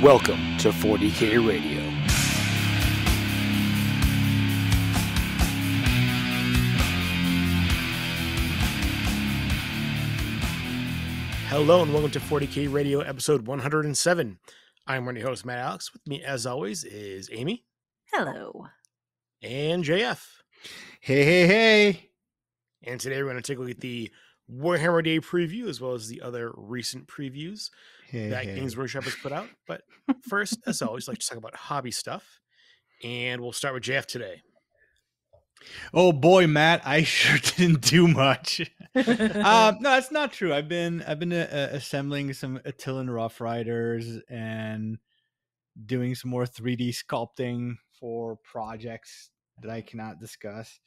Welcome to 40K Radio. Hello and welcome to 40K Radio episode 107. I'm one of your hosts, Matt Alex. With me, as always, is Amy. Hello. And JF. Hey. And today we're going to take a look at the Warhammer Day preview as well as the other recent previews that Games Workshop has put out. But first, as always, like to talk about hobby stuff. And we'll start with JF today. Oh boy, Matt, I sure didn't do much. No, that's not true. I've been assembling some Attilan Rough Riders and doing some more 3D sculpting for projects that I cannot discuss.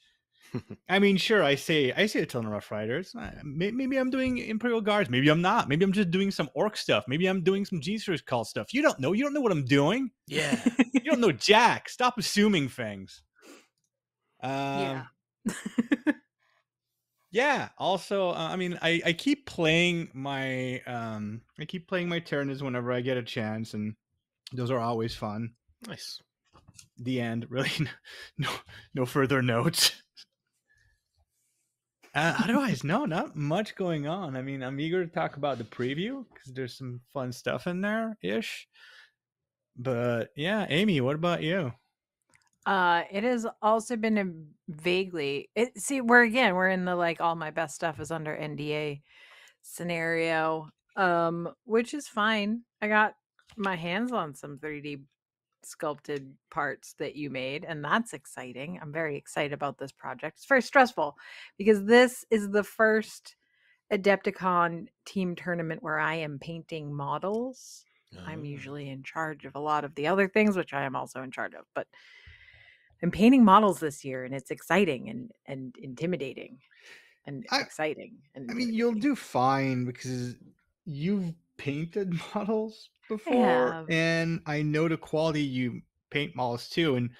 I mean, sure, I say Attilan Rough Riders. Maybe I'm doing Imperial Guards. Maybe I'm not. Maybe I'm just doing some Orc stuff. Maybe I'm doing some Jesus Cult stuff. You don't know. You don't know what I'm doing. Yeah. You don't know Jack. Stop assuming things. Yeah. Yeah. Also, I mean, I keep playing my Tyranids whenever I get a chance, and those are always fun. Nice. The end. Really, no further notes. Otherwise, no, not much going on. I mean, I'm eager to talk about the preview because there's some fun stuff in there ish. But yeah, Amy, what about you? It has also been a we're in the like all my best stuff is under NDA scenario, which is fine. I got my hands on some 3D sculpted parts that you made, and that's exciting. I'm very excited about this project. It's very stressful because this is the first Adepticon team tournament where I am painting models. I'm usually in charge of a lot of the other things, which I am also in charge of, but I'm painting models this year, and it's exciting and intimidating and exciting. And I mean, you'll do fine because you've painted models before, and I know the quality you paint models too. And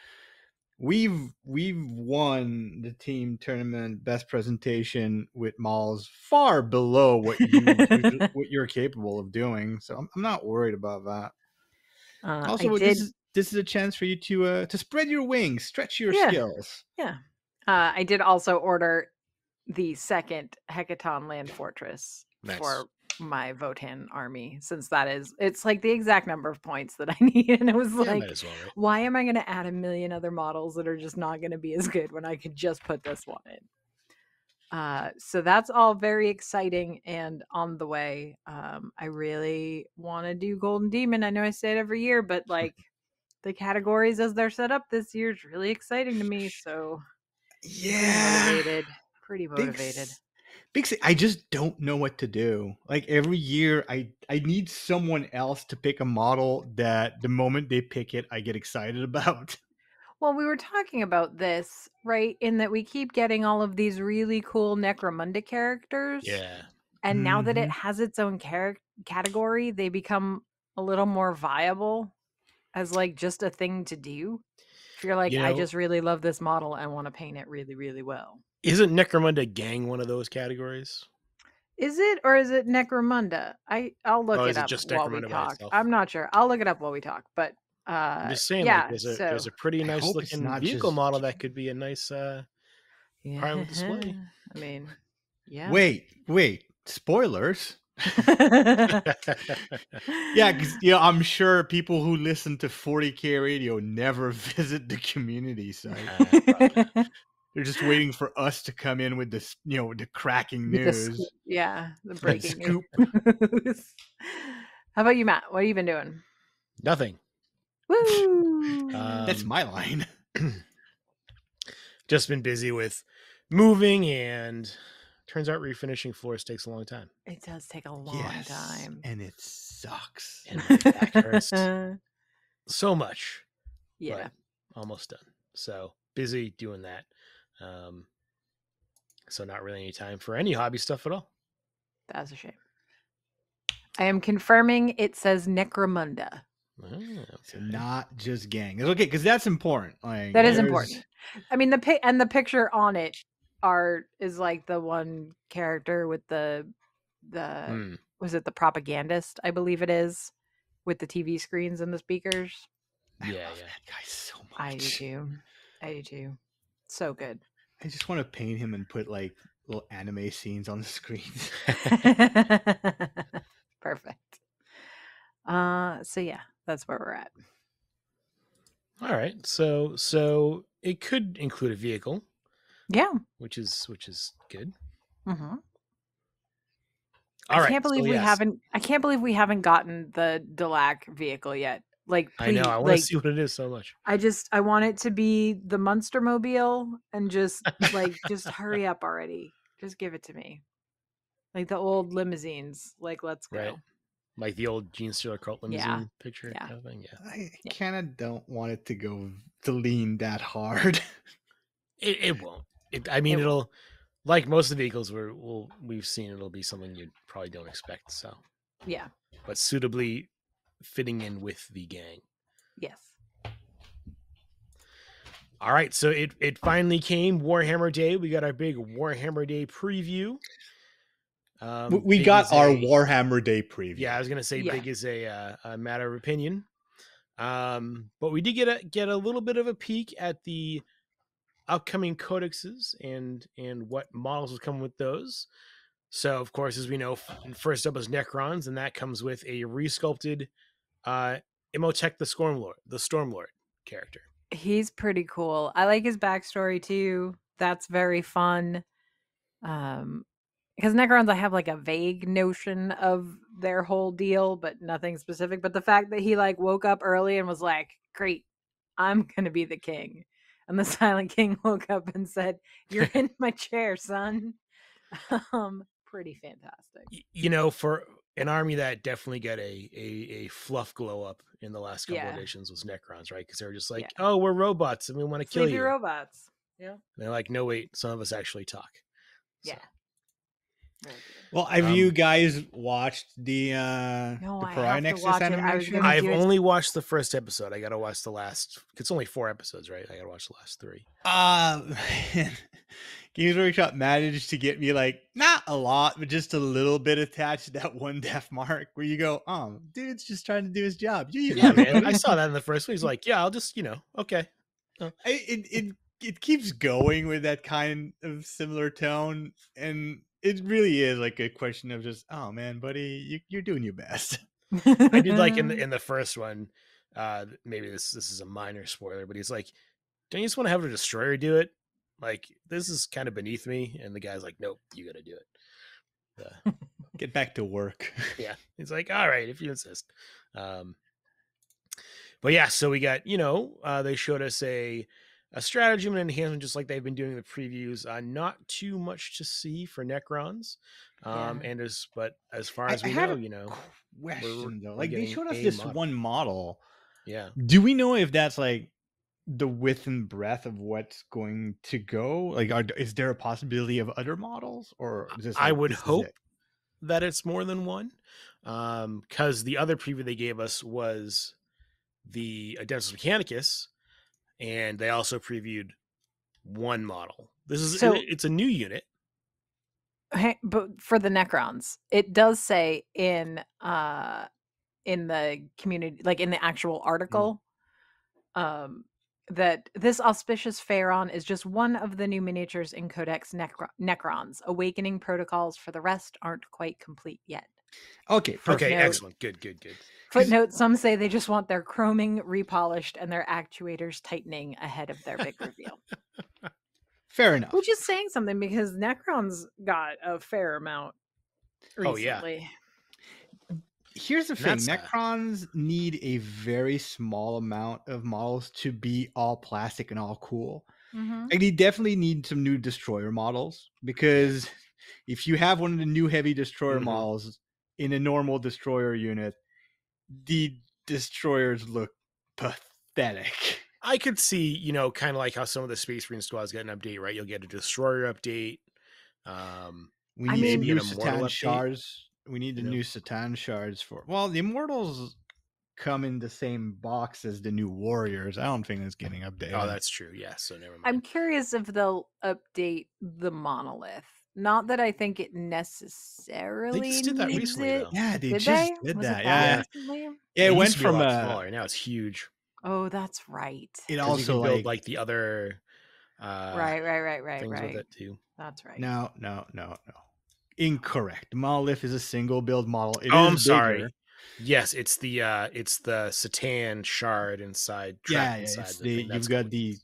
we've won the team tournament best presentation with models far below what you're capable of doing. So I'm not worried about that. Also, this is a chance for you to spread your wings, stretch your skills. Yeah. I did also order the second Hecaton land fortress for my Votan army, since it's like the exact number of points that I need. And it was like, why am I going to add a million other models that are just not going to be as good when I could just put this one in? So that's all very exciting and on the way. I really want to do Golden Demon. I know I say it every year, but like the categories as they're set up this year is really exciting to me. So yeah, pretty motivated. I just don't know what to do. Like every year I need someone else to pick a model that the moment they pick it, I get excited about. Well, we were talking about this, right? In that we keep getting all of these really cool Necromunda characters. Yeah. And now that it has its own category, they become a little more viable as like just a thing to do. If you're like, I just really love this model, I want to paint it really, really well. Isn't Necromunda Gang one of those categories? Is it, or is it Necromunda? I'll look it up while we talk. I'm not sure. I'll look it up while we talk. But I'm just saying, yeah, there's a pretty nice looking vehicle model that could be a nice private display. I mean, yeah. Wait, spoilers. Yeah, because I'm sure people who listen to 40K Radio never visit the community site. They're just waiting for us to come in with this, the cracking news. The breaking news. How about you, Matt? What have you been doing? Nothing. Woo! That's my line. Just been busy with moving, and turns out refinishing floors takes a long time. It does take a long time. And it sucks. And my back hurts so much. Yeah. Almost done. So busy doing that. So not really any time for any hobby stuff at all. That's a shame. I am confirming it says Necromunda. So not just gang. It's okay, because that's important. Like, that is important. I mean, the picture on it is like the one character with the was it the propagandist? I believe it is. with the TV screens and the speakers. I Yeah, love yeah. that guy so much. I do too. I do too. So good. I just want to paint him and put like little anime scenes on the screen. Perfect. So yeah, that's where we're at. All right. So it could include a vehicle, Yeah. which is good. Mm-hmm. All right. I can't believe we haven't gotten the Delac vehicle yet. Like, please, I know. I want like, to see what it is so much. I want it to be the Munster Mobile and just hurry up already. Just give it to me. Like the old limousines. Like, let's go. Right. Like the old Gene Steeler cult limousine picture kind of thing. Yeah. I kind of don't want it to lean that hard. It won't. It'll like most of the vehicles we've seen. It'll be something you probably don't expect. So yeah, but suitably fitting in with the gang. yes. All right, so it finally came, Warhammer Day. We got our big Warhammer Day preview. We got our Warhammer Day preview. Yeah, I was gonna say big is a matter of opinion. But we did get a little bit of a peek at the upcoming codexes and what models will come with those. So, of course, as we know, first up is Necrons, and that comes with a resculpted Imhotep the Stormlord character. He's pretty cool. I like his backstory too. That's very fun. Because Necrons, I have like a vague notion of their whole deal, but nothing specific. But the fact that he like woke up early and was like, "Great, I'm gonna be the king," and the Silent King woke up and said, "You're in my chair, son." Pretty fantastic. For an army that definitely got a fluff glow up in the last couple of editions was Necrons, right? Because they were just like, "Oh, we're robots and we want to kill you." Robots. Yeah. And they're like, "No, wait, some of us actually talk." So. Yeah. Well, have you guys watched the Pariah Nexus animation? I've only watched the first episode. I got to watch the last. It's only 4 episodes, right? I got to watch the last 3. Games Workshop managed to get me like not a lot, but just a little bit attached to that one death mark where you go, "Oh, dude's just trying to do his job." Yeah, man. I saw that in the first one. He's like, "Yeah, I'll just, okay." It keeps going with that kind of similar tone, and it really is like a question of just, "Oh man, buddy, you're doing your best." I did like in the first one. Maybe this is a minor spoiler, but he's like, "Don't you just want to have a destroyer do it? Like, this is kind of beneath me." And the guy's like, "Nope, you got to do it. Get back to work." Yeah, he's like, "All right, if you insist." But yeah, so we got they showed us a stratagem and enhancement just like they've been doing in the previews. Not too much to see for Necrons. But as far as we know, question though, like they showed us this one model. Yeah. Do we know if that's like the width and breadth of what's going to go? Like, is there a possibility of other models, or is this? I would hope that it's more than one, because the other preview they gave us was the Adeptus Mechanicus, and they also previewed one model. It's a new unit. But for the Necrons, it does say in the community, like in the actual article, that this auspicious Pharaon is just one of the new miniatures in Codex Necrons. Awakening protocols for the rest aren't quite complete yet. Okay. Okay, excellent. Good. Footnote, some say they just want their chroming repolished and their actuators tightening ahead of their big reveal. Fair enough. Which is saying something because Necrons got a fair amount recently. Oh, yeah. Here's the thing. Necrons need a very small amount of models to be all plastic and all cool. Mm-hmm. Like, they definitely need some new destroyer models, because if you have one of the new heavy destroyer models in a normal destroyer unit, the destroyers look pathetic. I could see, kind of like how some of the Space Marine squads get an update, right? You'll get a destroyer update. We need new Satan shards. We need the new Satan shards the Immortals come in the same box as the new Warriors. I don't think it's getting updated. Oh, that's true. Yeah, so never mind. I'm curious if they'll update the monolith, Not that I think it necessarily They just did that needs recently, it. though. Yeah, they Did just they? did Was that. it Yeah, that recently? yeah. It used went to be a from lot smaller. Now it's huge. Oh, that's right. It Because you can also build like the other Right. things with it too. That's right. no. Incorrect. Monolith is a single build model. It Oh, is I'm bigger. sorry. Yes, it's the Satan shard inside. Yeah, Inside it's the the thing. That's you've got completely-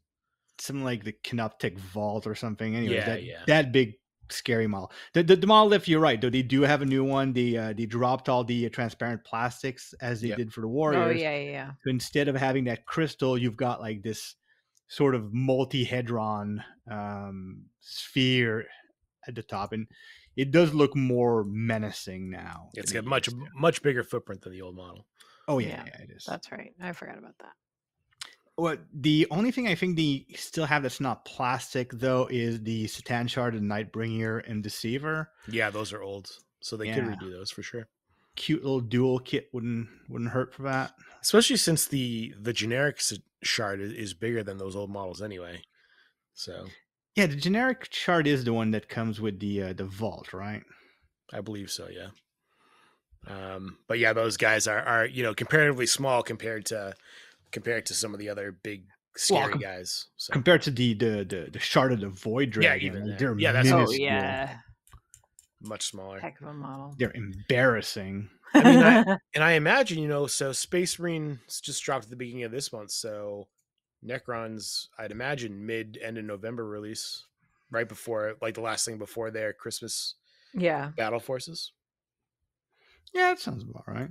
something like the Canoptic Vault or something. Anyways, Yeah. that big scary model. The monolith, you're right, though they do have a new one. They dropped all the transparent plastics as they Yep. did for the Oh Warriors. yeah. So instead of having that crystal, you've got like this sort of multi-hedron sphere at the top, and it does look more menacing now. It's than got it used to. much bigger footprint than the old model. Oh yeah, it is. That's right. I forgot about that. Well, the only thing I think they still have that's not plastic though is the Satan Shard, and Nightbringer, and Deceiver. Yeah, those are old, so they could redo those for sure. Cute little dual kit wouldn't hurt for that. Especially since the generic shard is bigger than those old models anyway. So yeah, the generic shard is the one that comes with the vault, right? I believe so. Yeah. But yeah, those guys are comparatively small compared to some of the other big scary guys. So. Compared to the Shard of the Void Dragon, even they're that's minuscule. Oh yeah, much smaller. Heck of a model. They're embarrassing. I mean, I imagine so Space Marines just dropped at the beginning of this month, so Necron's I'd imagine end of November release, right before like the last thing before their Christmas battle forces. Yeah, that sounds about right.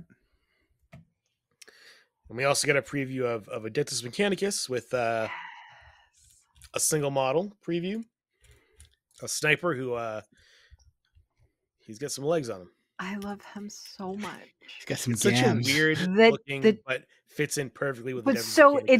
And we also get a preview of Adeptus Mechanicus with a single model preview. A sniper who he's got some legs on him. I love him so much. He's got some such a weird looking, but fits in perfectly with. But it's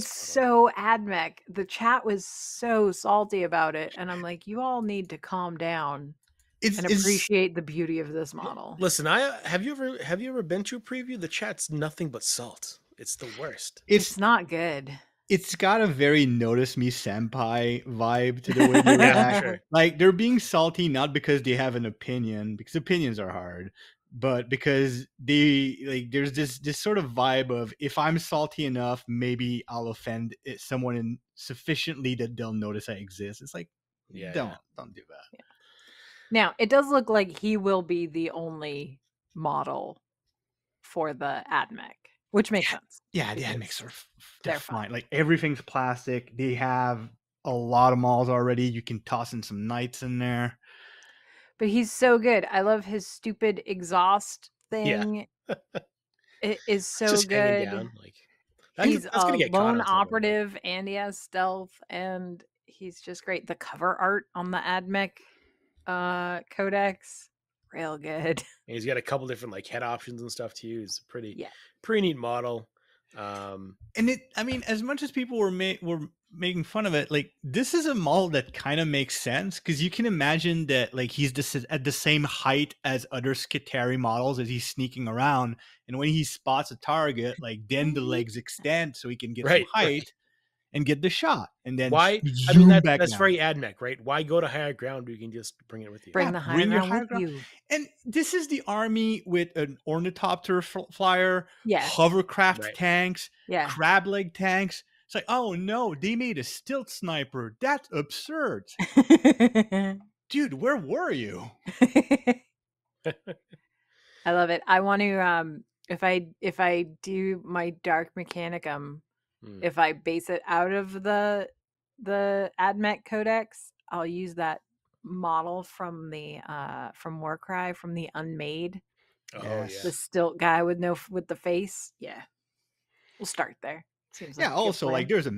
so AdMech. The chat was so salty about it, and I'm like, you all need to calm down and appreciate the beauty of this model. Listen, have you ever been to a preview? The chat's nothing but salt. It's the worst. It's not good. It's got a very notice me senpai vibe to the way they react. Sure. Like they're being salty not because they have an opinion, because opinions are hard, but because there's this sort of vibe of if I'm salty enough, maybe I'll offend someone sufficiently that they'll notice I exist. It's like, don't do that. Yeah. Now it does look like he will be the only model for the AdMech. Which makes sense. Yeah, the AdMechs they're fine. Like everything's plastic. They have a lot of models already. You can toss in some knights in there. But he's so good. I love his stupid exhaust thing. It is so just good. Down, like, he's a lone operative and he has stealth and he's just great. The cover art on the AdMech Codex, real good. And he's got a couple different like head options and stuff too. It's a pretty neat model. And as much as people were making fun of it, like this is a model that kind of makes sense because you can imagine that like he's just at the same height as other Skitarii models as he's sneaking around, and when he spots a target, like then the legs extend so he can get some height and get the shot. And then that's very AdMech, right? Why go to higher ground? You can just bring it with you. Bring the higher ground with you. And this is the army with an ornithopter flyer, hovercraft tanks, crab leg tanks. It's like, oh no, they made a stealth sniper. That's absurd. Dude, where were you? I love it. I want to if I do my Dark Mechanicum, if I base it out of the AdMech Codex, I'll use that model from the from Warcry, from the Unmade. The stilt guy with the face. Yeah, we'll start there. Seems like also like there's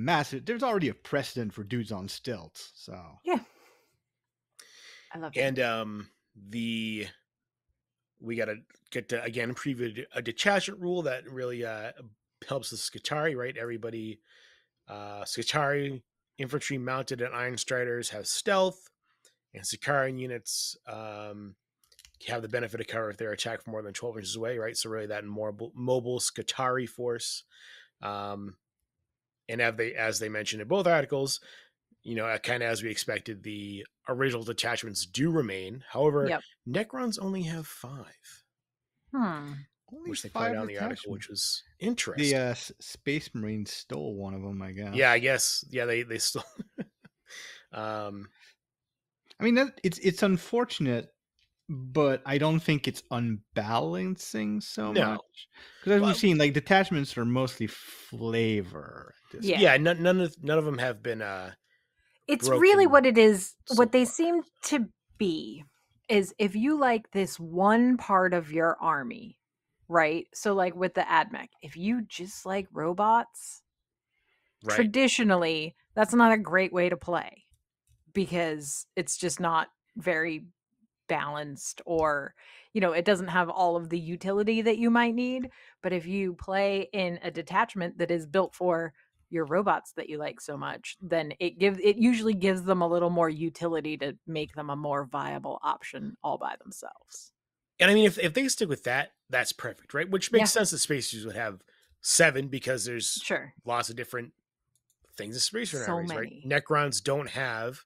already a precedent for dudes on stilts, so I love it. And we gotta get to again preview a detachment rule that really helps the Skitarii, right? Everybody Skitarii infantry mounted and Iron Striders have stealth, and Skitarii units have the benefit of cover if they're attacked from more than 12 inches away, right? So really that mobile Skitarii force. And as they mentioned in both articles, kind of as we expected, the original detachments do remain. However, Yep. Necrons only have 5. Only Which they pointed 5 out in the article, which attachments. was interesting. The Space Marines stole one of them, I guess. Yeah, I guess. Yeah, they still. I mean, it's unfortunate, but I don't think it's unbalancing so No. much. Because as we've seen, like detachments are mostly flavor. Yeah, none of them have been. It's really what it is. so What they far. seem to be is if you like this one part of your army, right? So like with the AdMech, if you just like robots, Right. traditionally that's not a great way to play because it's just not very balanced, or it doesn't have all of the utility that you might need. But if you play in a detachment that is built for your robots that you like so much, then it usually gives them a little more utility to make them a more viable option all by themselves. And I mean, if they stick with that, that's perfect, right? Which makes sense that Space Marines would have 7 because there's lots of different things in Space Marine armies, right? Necrons don't have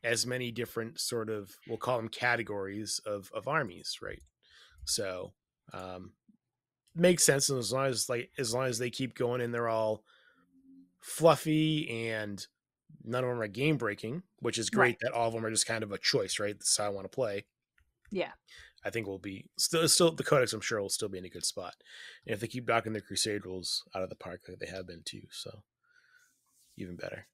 as many different sort of, we'll call them categories of armies, right? So makes sense. And as long as they keep going and they're all fluffy and none of them are game breaking, which is great that all of them are just kind of a choice, right? This is how I want to play. Yeah. I think we'll be still the Codex, I'm sure, will still be in a good spot. And if they keep knocking their Crusade rules out of the park like they have been too, so even better.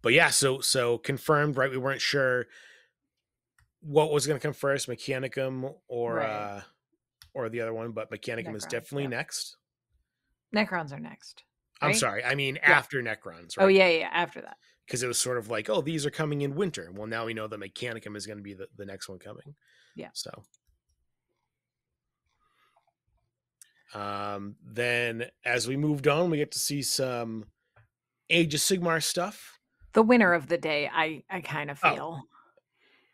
But yeah, so confirmed, right? We weren't sure what was going to come first, Mechanicum or the other one, but Mechanicum is definitely next. Necrons are next. Right? I'm sorry, I mean after Necrons. Right? Oh yeah, after that. Because it was sort of like, oh, these are coming in winter. Well, now we know that Mechanicum is going to be the next one coming. Yeah. So, then as we moved on, we get to see some Age of Sigmar stuff. The winner of the day, I kind of feel.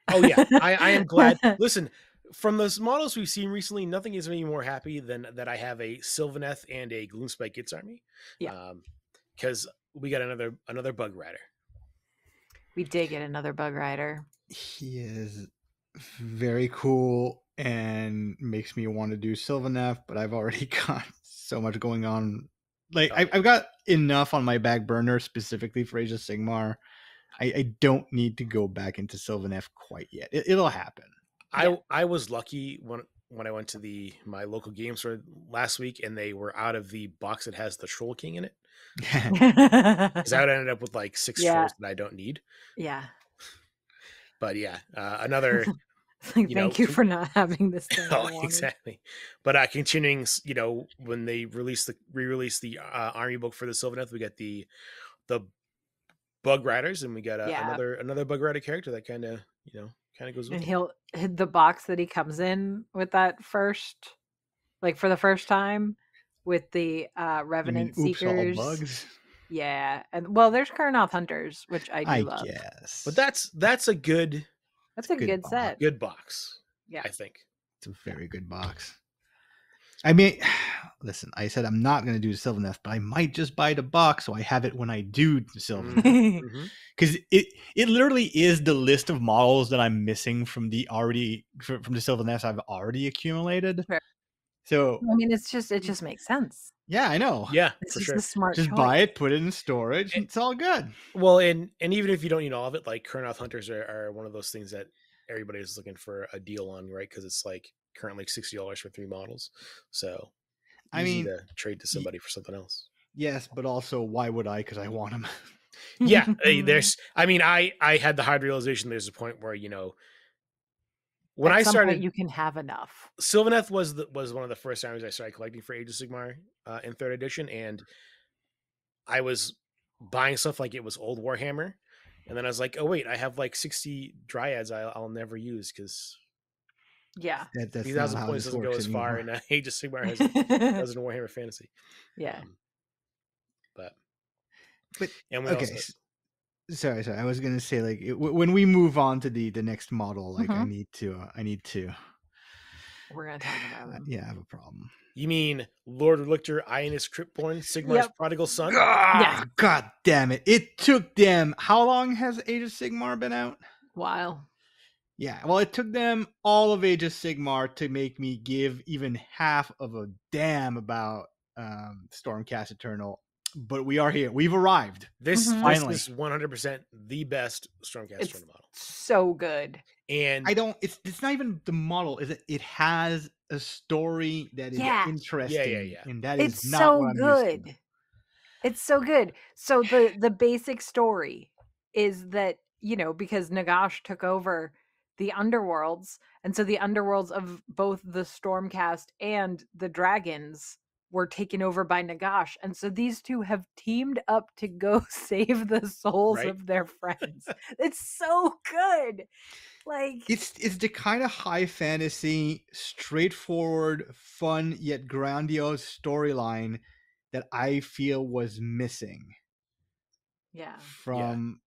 Oh yeah, I am glad. Listen, from those models we've seen recently, nothing has made me more happy than that I have a Sylvaneth and a Gloomspite Gitz army. Yeah. Because we got another Bug Rider. We did get another Bug Rider. He is very cool and makes me want to do Sylvaneth, but I've already got so much going on. Like I've got enough on my back burner specifically for Age of Sigmar. I don't need to go back into Sylvaneth quite yet. It'll happen. I was lucky when I went to my local game store last week and they were out of the box that has the Troll King in it. Because I would end up with like 6 trolls that I don't need. Yeah. But yeah, another. Thank you for not having this thing. Exactly. But continuing, when they re-release the army book for the Sylvaneth, we get the Bug Riders, and we got another Bug Rider character that kind of goes with. And the box that he comes in with that first, like for the first time, with the Revenant Seekers. All bugs. Yeah, and well, there's Kurnoth Hunters, which I love. Guess. But that's a good. That's a good set. Good box. Yeah, I think it's a very good box. I mean, listen, I said I'm not going to do Sylvaneth, but I might just buy the box so I have it when I do Sylvaneth. Because it literally is the list of models that I'm missing from the Sylvaneth I've already accumulated. Right. So I mean, it just makes sense. Yeah, I know. Yeah, it's for just sure. a smart just choice. buy it, put it in storage, and it's all good. Well, and even if you don't need all of it, like Kurnoth Hunters are one of those things that everybody is looking for a deal on, right? Because it's like currently $60 for 3 models. So easy to trade to somebody for something else. Yes, but also why would I? Because I want them. Yeah, I had the hard realization there's a point where when At I some started, point you can have enough. Sylvaneth was one of the first armies I started collecting for Age of Sigmar in 3rd edition, and I was buying stuff like it was old Warhammer, and then I was like, oh wait, I have like 60 Dryads I'll never use because that's 3,000 points doesn't go as far in Age of Sigmar as it does in Warhammer Fantasy. Yeah, but and okay. Sorry. I was gonna say, like, when we move on to the next model, like, I need to We're gonna talk about them. Yeah, I have a problem. You mean Lord Relictor, Ionis Cryptborn, Sigmar's prodigal son? Yes. God damn it. It took them. How long has Age of Sigmar been out? Wow. Yeah, well, it took them all of Age of Sigmar to make me give even half of a damn about Stormcast Eternal. But we are here. We've arrived. This Finally. is 100% the best Stormcast Eternal model. So good. And it's not even the model, is it has a story that is interesting. Yeah. And that is It's not so what I'm good. used to. It's so good. So the basic story is that, because Nagash took over the underworlds, and so the underworlds of both the Stormcast and the dragons were taken over by Nagash, and so these two have teamed up to go save the souls of their friends. It's so good. Like, it's the kind of high fantasy, straightforward, fun yet grandiose storyline that I feel was missing from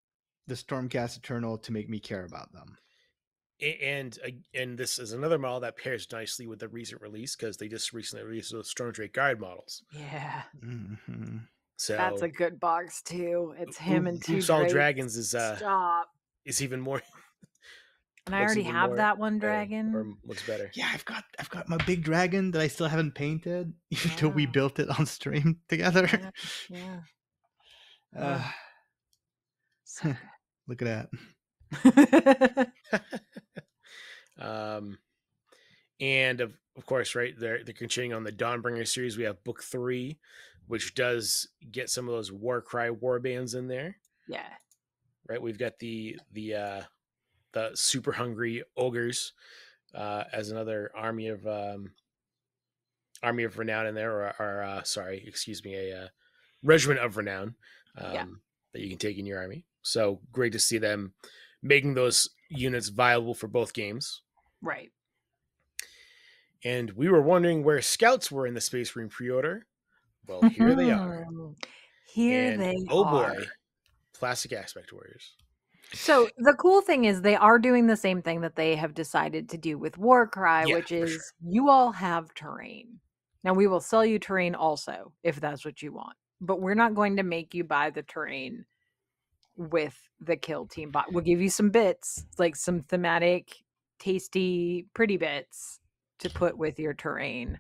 the Stormcast Eternal to make me care about them. And this is another model that pairs nicely with the recent release, because they just recently released those Stormdrake Guard models. Yeah. Mm-hmm. So that's a good box too. It's him and two All drakes. Dragons is even more. And I already have that one dragon. Or looks better. Yeah, I've got my big dragon that I still haven't painted, even though we built it on stream together. Yeah. So good. Look at that. And of course, right, they're continuing on the Dawnbringer series. We have book 3, which does get some of those Warcry warbands in there. Yeah. Right. We've got the super hungry ogres as another army of renown in there, or a regiment of renown that you can take in your army. So great to see them making those units viable for both games. Right. And we were wondering where scouts were in the Space Marine pre-order. Well, here they are. Oh boy, Plastic Aspect Warriors. So the cool thing is they are doing the same thing that they have decided to do with Warcry, which is you all have terrain. Now we will sell you terrain also if that's what you want, but we're not going to make you buy the terrain with the kill team bot. We'll give you some bits, like some thematic, tasty, pretty bits to put with your terrain.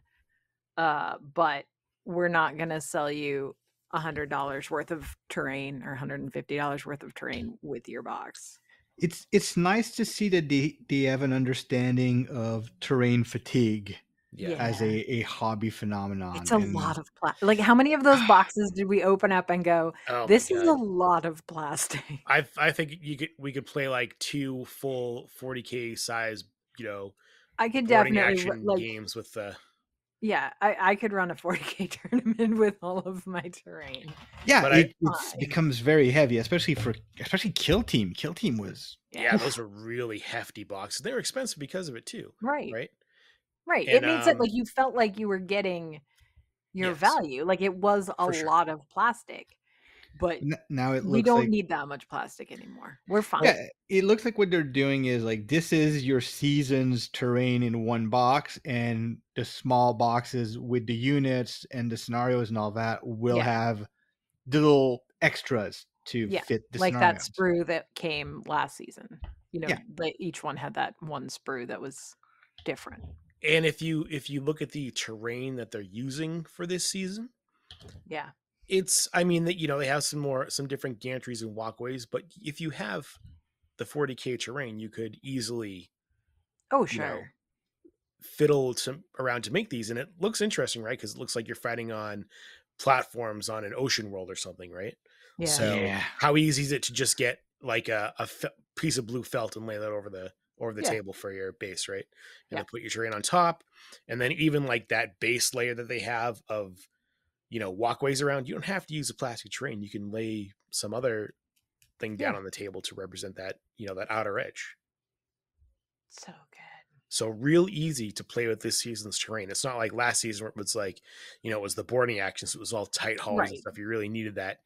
But we're not going to sell you $100 worth of terrain or $150 worth of terrain with your box. It's nice to see that they have an understanding of terrain fatigue as a hobby phenomenon. It's a lot of plastic. Like, how many of those boxes did we open up and go, this is a lot of plastic? I think we could play like 2 full 40K size, I could definitely games with the. Yeah, I could run a 40K tournament with all of my terrain. Yeah, but it becomes very heavy, especially Kill Team. Kill Team was those were really hefty boxes. They were expensive because of it too. Right. And, it made sense. Like, you felt like you were getting your value. Like, it was a lot of plastic. But now we don't need that much plastic anymore. We're fine. Yeah, it looks like what they're doing is like, this is your season's terrain in one box, and the small boxes with the units and the scenarios and all that will have the little extras to fit the like scenarios. That sprue that came last season. Each one had that one sprue that was different. And if you look at the terrain that they're using for this season, they have some different gantries and walkways, but if you have the 40K terrain, you could easily fiddle around to make these, and it looks interesting, right? Because it looks like you're fighting on platforms on an ocean world or something, right? How easy is it to just get like a piece of blue felt and lay that over the table for your base, right? And then put your terrain on top, and then even like that base layer that they have of walkways around, you don't have to use a plastic terrain. You can lay some other thing down on the table to represent that, that outer edge. So good. So real easy to play with this season's terrain. It's not like last season where it was like, it was the boarding actions. It was all tight halls and stuff. You really needed that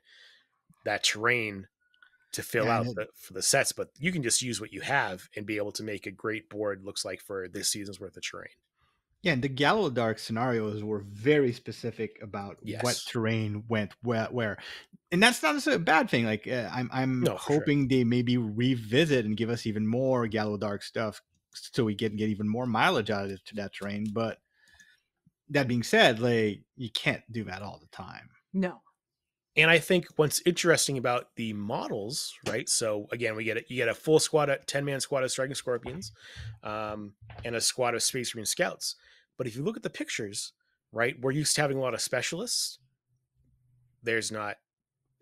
terrain to fill out for the sets, but you can just use what you have and be able to make a great board, looks like, for this season's worth of terrain. Yeah, and the Gallowdark scenarios were very specific about what Yes. terrain went where. And that's not necessarily a bad thing. Like I'm No, for sure. hoping they maybe revisit and give us even more Gallowdark stuff so we get even more mileage out of it to that terrain. But that being said, like you can't do that all the time. No. And I think what's interesting about the models, right? So again, you get a full squad, 10-man squad of Striking Scorpions, and a squad of Space Marine Scouts. But if you look at the pictures, right, we're used to having a lot of specialists. There's not.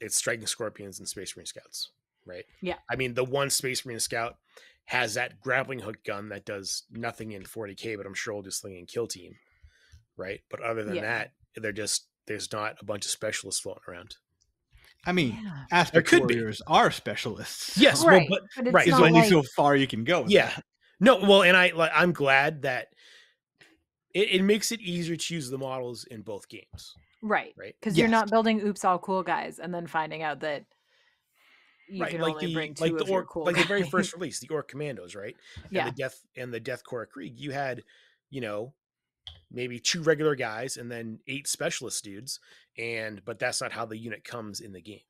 It's Striking Scorpions and Space Marine Scouts, right? Yeah. I mean, the one Space Marine Scout has that grappling hook gun that does nothing in 40k, but I'm sure will do something in Kill Team, right? But other than that, there's not a bunch of specialists floating around. I mean, aspect warriors are specialists. Yes, so. Right. Well, but it's right. There's only so far you can go. With that. No, well, and I'm glad that it makes it easier to use the models in both games. Right. Because you're not building oops all cool guys and then finding out that you can only bring two of your cool guys. The very first release, the Orc Commandos, right? Yeah. And the Death Korps Krieg, you had, maybe 2 regular guys and then 8 specialist dudes, but that's not how the unit comes in the game.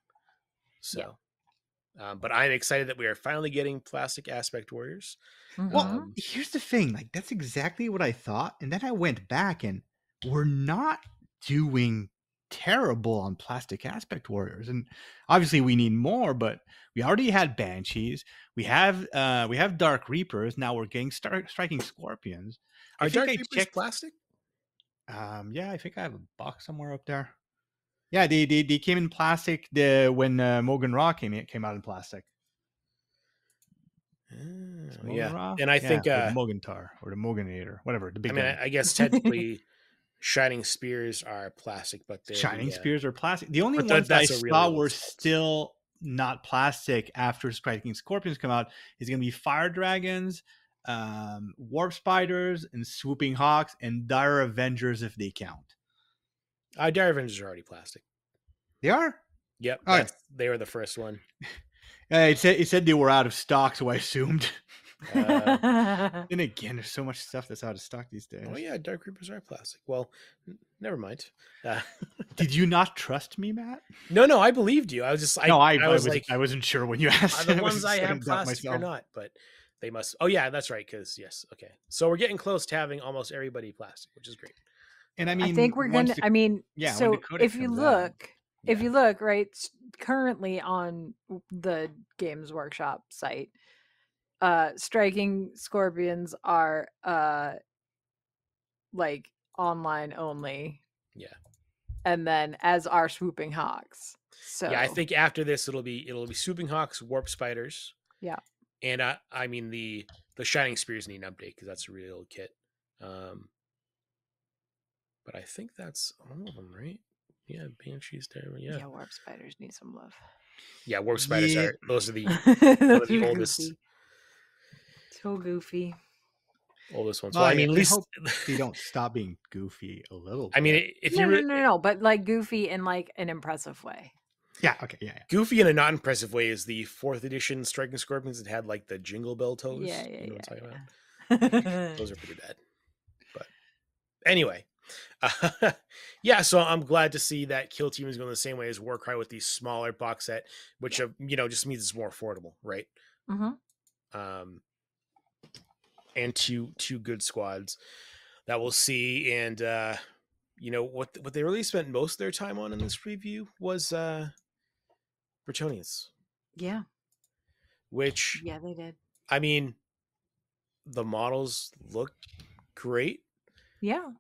So, but I'm excited that we are finally getting plastic aspect warriors. Mm-hmm. Well, here's the thing, like that's exactly what I thought, and then I went back and we're not doing terrible on plastic aspect warriors, and obviously we need more, but we already had banshees, we have dark reapers, now we're getting striking scorpions. Are dark reapers plastic? Yeah, I think I have a box somewhere up there. Yeah, they came in plastic when Mogan Raw came out in plastic. Yeah, and I think the Mogantar or the Moganator, whatever. The big. I guess technically, Shining Spears are plastic, but Shining Spears are plastic. The only ones I saw were still not plastic after Striking Scorpions come out is going to be Fire Dragons, Warp Spiders, and Swooping Hawks, and Dire Avengers if they count. Dire Avengers are already plastic. They are? Yep. They were the first one. It said they were out of stock, so I assumed. And again, there's so much stuff that's out of stock these days. Oh yeah, Dark Reapers are plastic. Well, never mind. Did you not trust me, Matt? No, I believed you. I was just I wasn't sure when you asked. Are the ones I have plastic or not? But they must. Oh yeah, that's right. Because yes, okay. So we're getting close to having almost everybody plastic, which is great. And I mean, I think we're gonna. So if you look right currently on the Games Workshop site, Striking Scorpions are like online only. Yeah. And then as are Swooping Hawks. So yeah, I think after this it'll be Swooping Hawks, Warp Spiders. Yeah. And I mean the Shining Spears need an update because that's a really old kit. But I think that's all of them, right? Yeah, Banshee's there. Yeah, Warp Spiders need some love. Yeah, Warp Spiders are those are the oldest. Goofy. So goofy. Oldest ones. Well, I mean, at least they don't stop being goofy a little bit. I mean, if no, but like goofy in like an impressive way. Yeah, okay, yeah. Goofy in a not impressive way is the 4th edition Striking Scorpions that had like the Jingle Bell toes. Yeah. You know what I'm talking about? Those are pretty bad. But anyway. Yeah, so I'm glad to see that Kill Team is going the same way as Warcry with the smaller box set, which just means it's more affordable, right? Mm-hmm. And two good squads that we'll see. And what they really spent most of their time on in this preview was Bretonnians. Yeah. Which they did. I mean, the models look great. Yeah.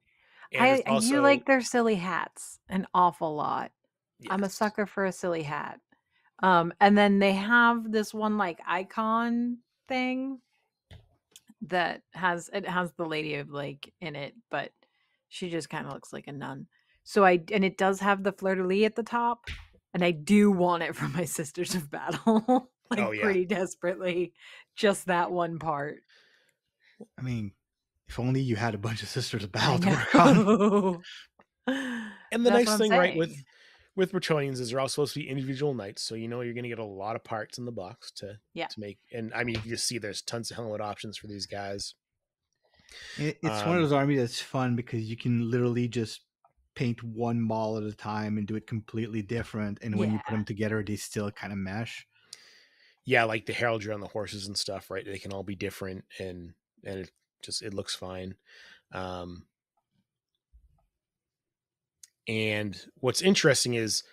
I do like their silly hats an awful lot. Yes. I'm a sucker for a silly hat. And then they have this one like icon thing that has the Lady of Lake in it, but she just kind of looks like a nun. So and it does have the fleur-de-lis at the top, and I do want it for my Sisters of Battle pretty desperately. Just that one part. I mean, if only you had a bunch of Sisters of Battle to work on. And the nice thing, right, with Bretonnians is they're all supposed to be individual knights, so you're going to get a lot of parts in the box to make. And I mean, you can just see there's tons of helmet options for these guys. It's one of those armies that's fun because you can literally just paint one model at a time and do it completely different. And when you put them together, they still kind of mesh. Yeah, like the heraldry on the horses and stuff, right? They can all be different, and it looks fine. And what's interesting is,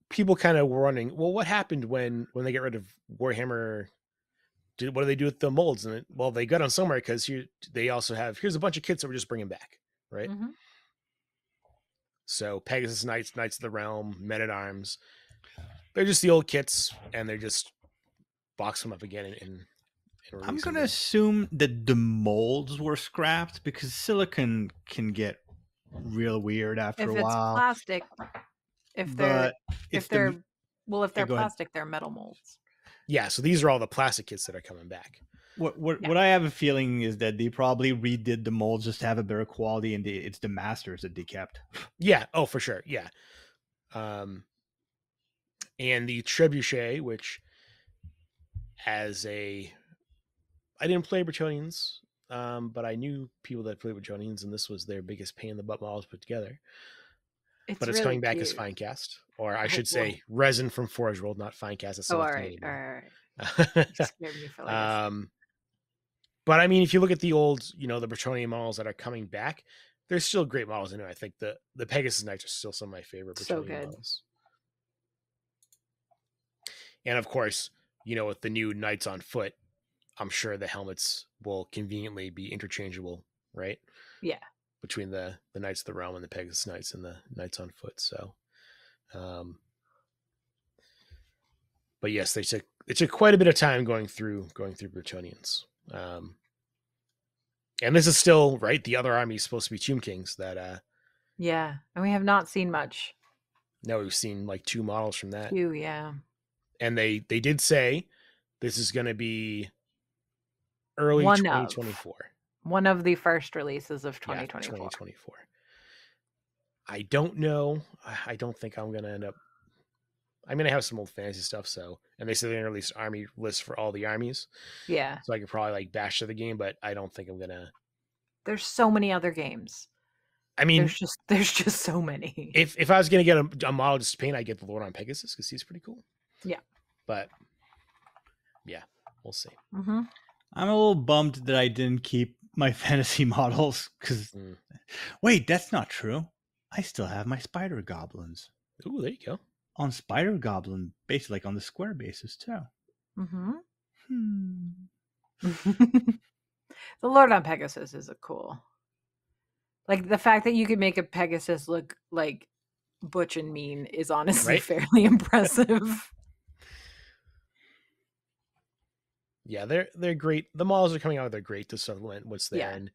people kind of were wondering, well, what happened when they get rid of Warhammer? What do they do with the molds? And well, they got them somewhere, because they also here's a bunch of kits that we're just bringing back, right? Mm-hmm. So Pegasus Knights, Knights of the Realm, Men at Arms, they're just the old kits, and they're just box them up again. I'm going to assume that the molds were scrapped, because silicon can get real weird after a while. If it's plastic, if they're plastic, they're metal molds. Yeah, so these are all the plastic kits that are coming back. What I have a feeling is that they probably redid the molds just to have a better quality, and it's the masters that they kept. Yeah, oh, for sure, yeah. And the Trebuchet, which I didn't play Bretonians, but I knew people that played Bretonians, and this was their biggest pain in the butt models put together. It's really coming back as Finecast, or I should say resin from ForgeWorld, not Finecast. It's all right. Scared me for but I mean, if you look at the old, the Bretonian models that are coming back, they're still great models. Anyway, I think the Pegasus Knights are still some of my favorite Bretonian models. And of course, with the new Knights on Foot, I'm sure the helmets will conveniently be interchangeable, right? Yeah. Between the Knights of the Realm and the Pegasus Knights and the Knights on Foot. So, but yes, it took quite a bit of time going through Bretonians. And this is still, right, the other army is supposed to be Tomb Kings that yeah, and we have not seen much. No, we've seen like 2 models from that. 2, yeah. And they did say this is going to be early 2024. One of the first releases of 2024. Yeah, 2024. I don't know. I don't think I'm going to end up. I mean, I have some old fantasy stuff, and they said they're going to release army lists for all the armies. Yeah. So I could probably bash to the game, but I don't think I'm going to. There's so many other games. I mean, there's just so many. If I was going to get a model just to paint, I'd get the Lord on Pegasus, because he's pretty cool. Yeah. But yeah, we'll see. Mm-hmm. I'm a little bummed that I didn't keep my fantasy models, because wait, that's not true. I still have my spider goblins. Ooh, there you go. On spider goblin basis, like on the square basis too. Mm-hmm. The Lord on Pegasus is a cool. Like, the fact that you could make a Pegasus look like butch and mean is honestly fairly impressive. Yeah, they're great. The models are coming out. They're great to supplement what's there, and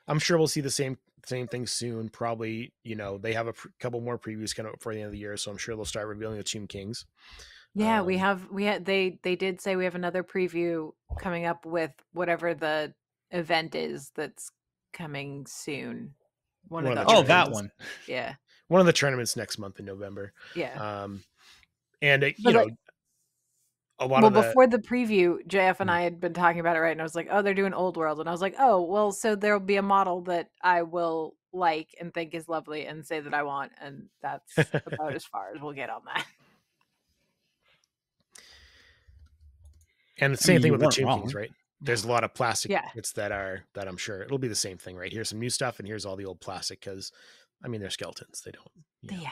I'm sure we'll see the same thing soon. Probably, they have a couple more previews kind of before the end of the year, so I'm sure they'll start revealing the Tomb Kings. Yeah, they did say we have another preview coming up with whatever the event is that's coming soon. That one. Yeah. One of the tournaments next month in November. Yeah. And a lot of before the preview, JF and I had been talking about it, right? And I was like, oh, they're doing Old World. And I was like, oh, well, so there'll be a model that I will like and think is lovely and say that I want. And that's about as far as we'll get on that. And the same thing with the Tomb Kings, right? There's a lot of plastic kits that I'm sure it'll be the same thing, right? Here's some new stuff, and here's all the old plastic, because, I mean, they're skeletons. They don't. Yeah,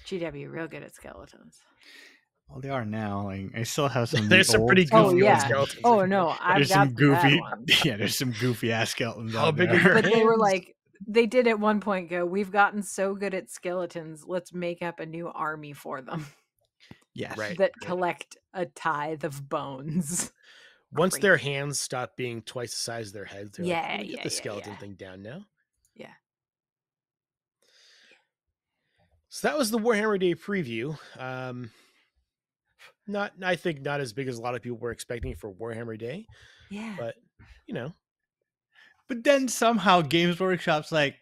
GW real good at skeletons. Well, they are now. Like, I still have some. There's some pretty goofy old skeletons. Oh no, I've got some goofy. Yeah, there's some goofy ass skeletons. How big are your hands? But they were like, they did at one point go, we've gotten so good at skeletons, let's make up a new army for them. Yes. Right. That collect a tithe of bones. Once their hands stop being twice the size of their heads, they're like, get the skeleton thing down now. Yeah. So that was the Warhammer Day preview. I think not as big as a lot of people were expecting for Warhammer Day. Yeah. But, But then somehow Games Workshop's like,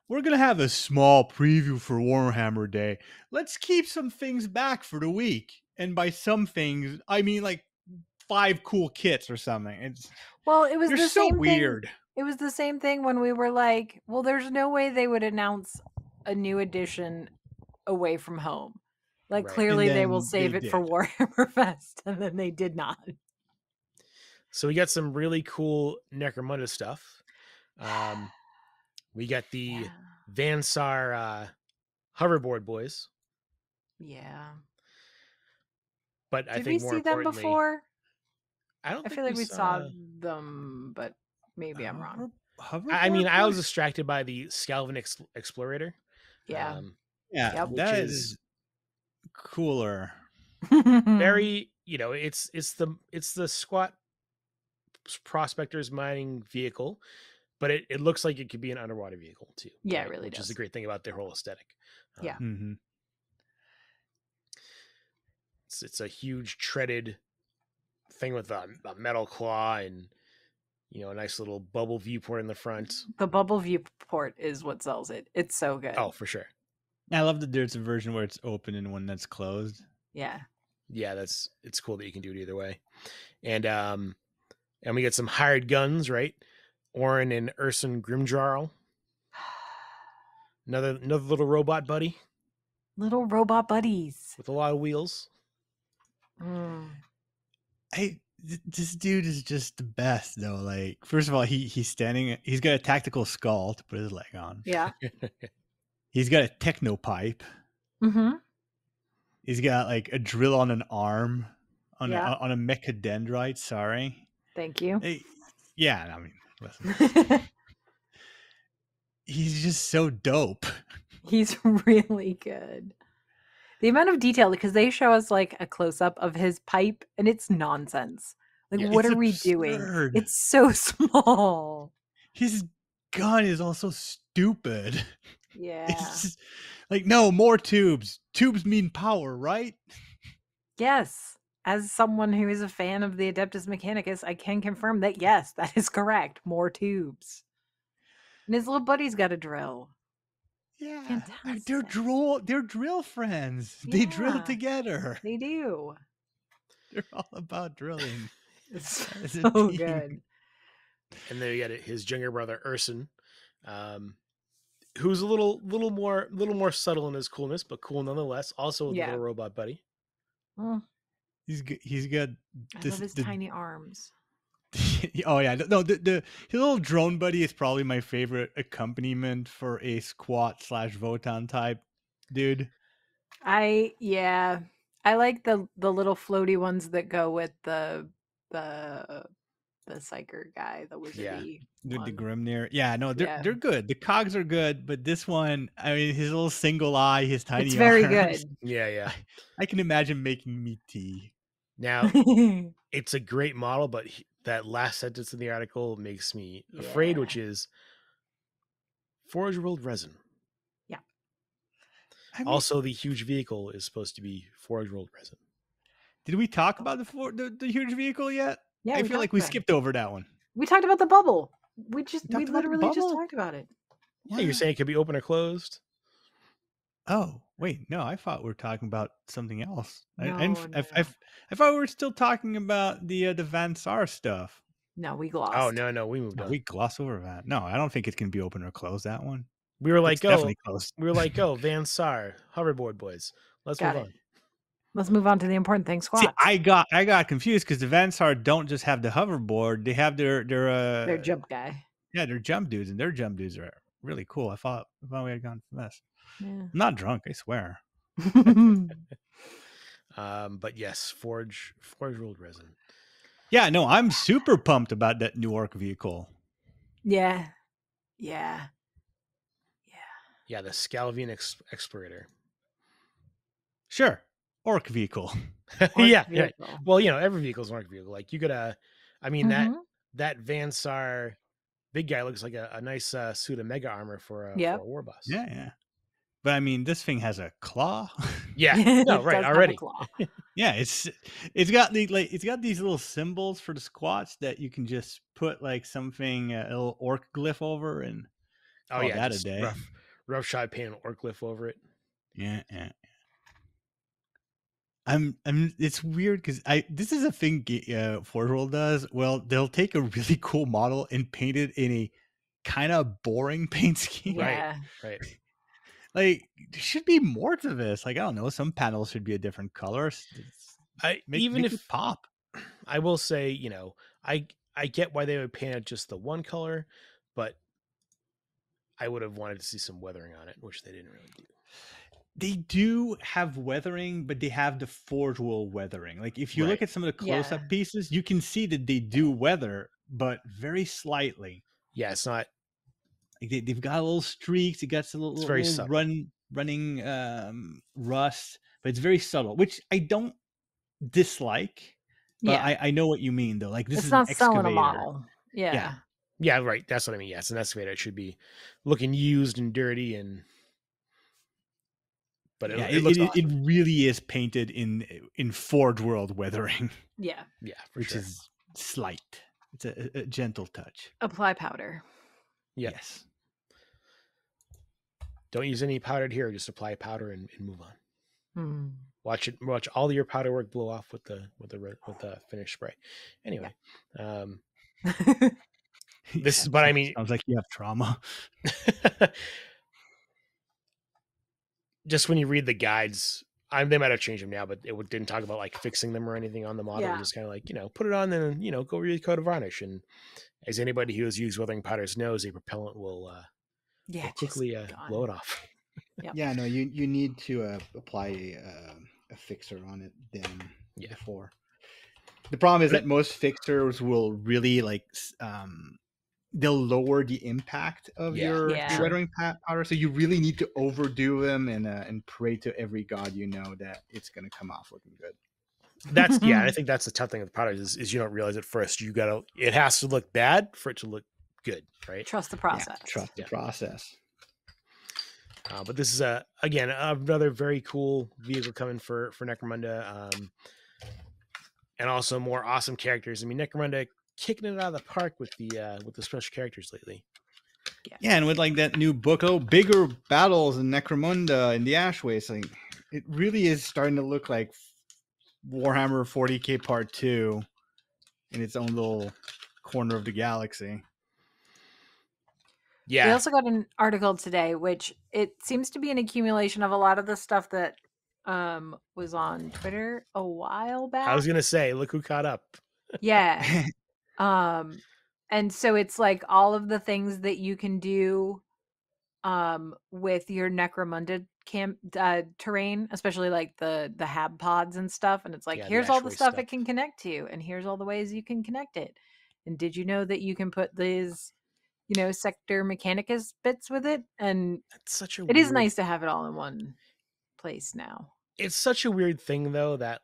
we're going to have a small preview for Warhammer Day. Let's keep some things back for the week. And by some things, I mean like 5 cool kits or something. Well, it was They're the so same weird. thing. It was the same thing when we were like, well, there's no way they would announce a new edition away from home. Like, Right. clearly And they will then save they it for did. Warhammer Fest, and then they did not. So we got some really cool Necromunda stuff. We got the Yeah. Vansar hoverboard boys. Yeah. But I Did think we more see them importantly, before? I don't I think feel like we saw them, but maybe I'm wrong. I mean, I was boys? distracted by the Scalvin Explorator. Yeah. Yeah, Yep. Which that is is cooler. very, it's the squat prospector's mining vehicle, but it looks like it could be an underwater vehicle too. Yeah, it really which is does. the great thing about their whole aesthetic. Yeah. Mhm. It's a huge treaded thing with a metal claw and a nice little bubble viewport in the front. The bubble viewport is what sells it. It's so good. Oh, for sure. I love that there's a version where it's open and one that's closed. Yeah. Yeah, it's cool that you can do it either way. And we get some hired guns, right? Orin and Urson Grimjarl. Another little robot buddy Little robot buddies. with a lot of wheels. This dude is just the best though. Like, first of all, he's standing. He's got a tactical skull to put his leg on. Yeah. He's got a techno pipe. Mm-hmm. He's got like a drill on an arm on Yeah. a mechadendrite. Sorry. Thank you. Yeah, I mean, listen. He's just so dope. He's really good. The amount of detail, because they show us like a close up of his pipe and it's nonsense. Like, Yeah. what It's are we absurd. doing? It's so small. His gun is also stupid. Yeah. It's just, like, no, more tubes. Tubes mean power, right? Yes. As someone who is a fan of the Adeptus Mechanicus, I can confirm that yes, that is correct. More tubes. And his little buddy's got a drill. Yeah. Fantastic. They're drill friends. They drill Yeah. together. They do. They're all about drilling. It's As a so team. good. And then you got his younger brother Urson, who's a little more subtle in his coolness, but cool nonetheless. Also with a little robot buddy. Oh, He's got I love his tiny arms. Oh yeah, no, his little drone buddy is probably my favorite accompaniment for a squat / Votan type dude. I like the little floaty ones that go with the psyker guy, the wizardy The one. Grimnir. Yeah, no, they're good. The cogs are good, but this one, I mean, his little single eye, his tiny It's very arms. good. Yeah. I can imagine making me tea. Now, it's a great model, but that last sentence in the article makes me afraid, which is ForgeWorld resin. Yeah. I mean, Also, the huge vehicle is supposed to be ForgeWorld resin. did we talk about the huge vehicle yet? Yeah, I feel like we skipped over that one. We talked about the bubble. We talked literally about the just bubble? talked about it. Yeah, you're saying it could be open or closed? Oh, wait, no, I thought we were talking about something else. No. I thought we were still talking about the Vansar stuff. No, we glossed. Oh, no, we moved on. We gloss over that. No, I don't think it can be open or closed, that one. We were like, It's definitely closed. We were like, Vansar, hoverboard boys. Let's move on. Let's move on to the important thing, squats. See, I got confused because the Vansar don't just have the hoverboard; they have their jump guy. Yeah, they're jump dudes, and their jump dudes are really cool. I thought we had gone from this. Yeah. I'm not drunk, I swear. But yes, ForgeWorld resin. Yeah, no, I'm super pumped about that new orc vehicle. Yeah, the Scalvian Explorator. Sure, orc vehicle. Yeah. Well, every vehicle's an orc vehicle. Like you could, I mean that Vansar big guy looks like a nice suit of mega armor for a war boss. Yeah. But I mean, this thing has a claw. Yeah, no, right, already. Yeah, it's got these little symbols for the squats that you can just put like something a little orc glyph over and call that a day. Rough shot paint an orc glyph over it. Yeah. It's weird because this is a thing ForgeWorld does. Well, they'll take a really cool model and paint it in a kind of boring paint scheme. Yeah. Right. Like, there should be more to this. Like, I don't know, some panels should be a different color. Make it pop. I will say, I get why they would paint it just the one color, but I would have wanted to see some weathering on it, which they didn't really do. They do have weathering, but they have the ForgeWorld weathering. Like, if you look at some of the close-up pieces, you can see that they do weather, but very slightly. Yeah, it's not. Like they've got little streaks. It got a little running rust, but it's very subtle, which I don't dislike. But I know what you mean, though. Like, this is not selling a model. Yeah. Yeah, right. That's what I mean. Yes, an excavator. It should be looking used and dirty, but it looks awesome. It really is painted in ForgeWorld weathering. Yeah, which is slight. It's a gentle touch. Apply powder. Yes. Don't use any powdered here. Just apply powder and move on. Watch all of your powder work blow off with the finished spray. Anyway, this is. But I mean, sounds like you have trauma. Just when you read the guides, they might have changed them now, but it didn't talk about like fixing them or anything on the model. It was just kind of like, put it on, then go read the code of varnish. And as anybody who has used weathering powders knows, a propellant will quickly blow it off. Yeah, no, you need to apply a fixer on it then before. The problem is that most fixers will really they'll lower the impact of your weathering powder, so you really need to overdo them and pray to every god that it's going to come off looking good. That's I think that's the tough thing with powders is you don't realize at first it has to look bad for it to look good, right? Trust the process. Trust the process. But this is again another very cool vehicle coming for Necromunda, and also more awesome characters. I mean, Necromunda kicking it out of the park with the special characters lately. Yeah, and with that new book, bigger battles in Necromunda and the Ash Waste, it really is starting to look like Warhammer 40K Part 2 in its own little corner of the galaxy. Yeah. We also got an article today, which it seems to be an accumulation of a lot of the stuff that was on Twitter a while back. I was gonna say, look who caught up. Yeah. And so it's like all of the things that you can do with your Necromunda terrain, especially like the hab pods and stuff. And it's like, here's all the stuff it can connect to, and here's all the ways you can connect it. And did you know that you can put these Sector Mechanicus bits with it? And it is nice to have it all in one place now. It's such a weird thing though that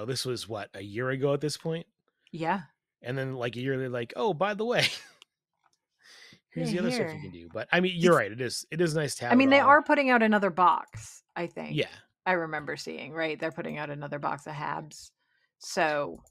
this was a year ago at this point. Yeah. And then a year they're like, oh, by the way, here's the other stuff you can do. But I mean, you're right. It is nice to have. I mean, they are putting out another box, I think. Yeah. I remember seeing, right? They're putting out another box of Habs. So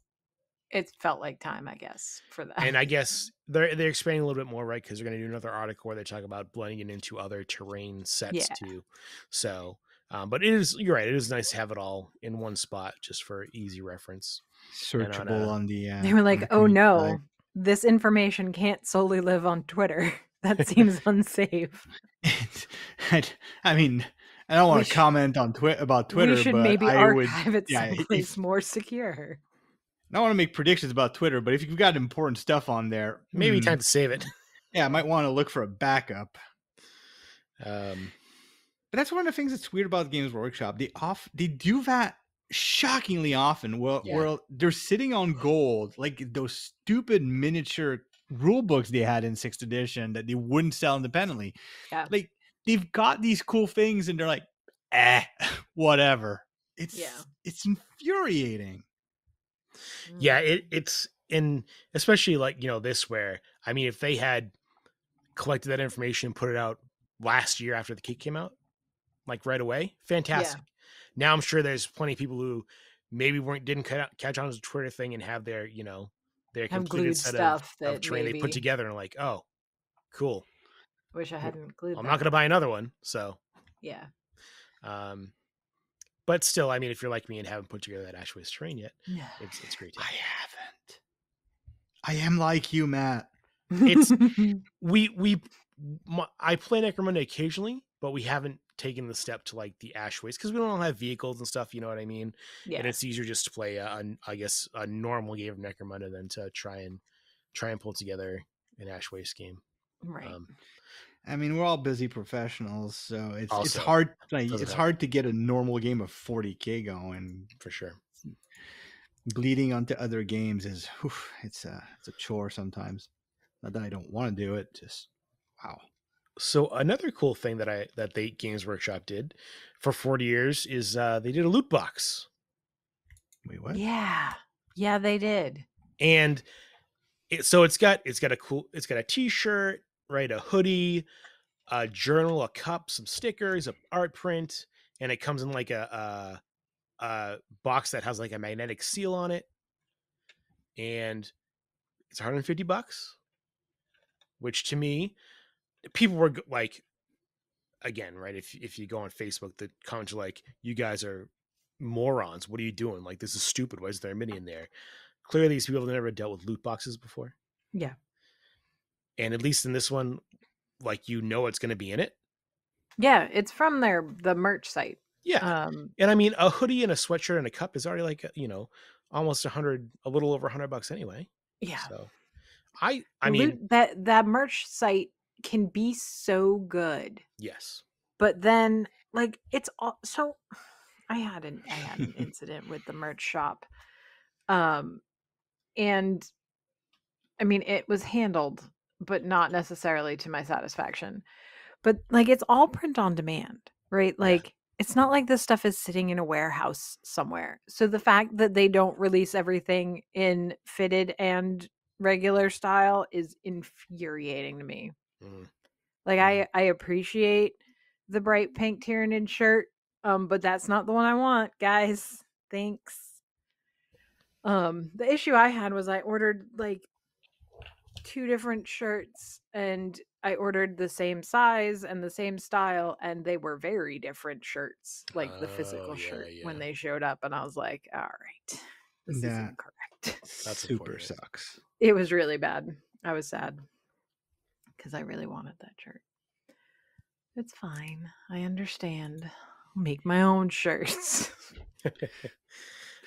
it felt like time, I guess, for that. And I guess they're expanding a little bit more, right? Because they're going to do another article where they talk about blending it into other terrain sets too. So, but you're right. It is nice to have it all in one spot just for easy reference. Searchable on the. They were like, "Oh no, this information can't solely live on Twitter. That seems unsafe." I mean, I don't want to comment on about Twitter. We should but maybe archive it someplace more secure. I don't want to make predictions about Twitter, but if you've got important stuff on there, maybe time to save it. Yeah, I might want to look for a backup. But that's one of the things that's weird about Games Workshop. They do that shockingly often. Well, they're sitting on gold, like those stupid miniature rule books they had in 6th edition that they wouldn't sell independently. Yeah. Like they've got these cool things and they're like, whatever. It's infuriating. Yeah, it's especially this where, I mean, if they had collected that information and put it out last year after the kit came out, right away, fantastic. Yeah. Now I'm sure there's plenty of people who maybe didn't catch on to the Twitter thing and have their their completed set of terrain they put together and like, oh, cool. Wish I hadn't glued. I'm not going to buy another one, so yeah. But still, I mean, if you're like me and haven't put together that Ashways terrain yet, it's great. I haven't. I am like you, Matt. It's I play Necromunda occasionally, but we haven't taken the step to like the Ashways because we don't have vehicles and stuff. You know what I mean? Yeah. And it's easier just to play I guess a normal game of Necromunda than to try and pull together an Ashways game. Right. I mean, we're all busy professionals, so it's Also, hard. Like, it's hard to get a normal game of 40K going for sure. Bleeding onto other games is it's a chore sometimes. Not that I don't want to do it, just wow. So another cool thing that the Games Workshop did for 40 years is they did a loot box. Wait, what? Yeah, they did. And it's got a t-shirt, right, a hoodie, a journal, a cup, some stickers, a art print, and it comes in like a box that has like a magnetic seal on it, and it's $150, which to me, people were like, again, right, if you go on Facebook, the comments are like, you guys are morons, what are you doing, like, this is stupid, why is there a mini in there? Clearly these people have never dealt with loot boxes before. Yeah. And at least in this one, like, you know it's going to be in it. Yeah, it's from the merch site. Yeah. And I mean, a hoodie and a sweatshirt and a cup is already like, almost a little over $100 anyway. Yeah. So I mean, that merch site can be so good. Yes. But then like it's all so I had an incident with the merch shop. And I mean, it was handled, but not necessarily to my satisfaction. But like, it's all print on demand, right? Like, it's not like this stuff is sitting in a warehouse somewhere. So the fact that they don't release everything in fitted and regular style is infuriating to me. Mm. Like, I appreciate the bright pink Tyranid shirt, but that's not the one I want, guys. Thanks. The issue I had was I ordered like 2 different shirts, and I ordered the same size and the same style, and they were very different shirts, like the physical shirt when they showed up, and I was like, all right, this is incorrect. That super sucks. It was really bad. I was sad because I really wanted that shirt. It's fine. I understand. I'll make my own shirts.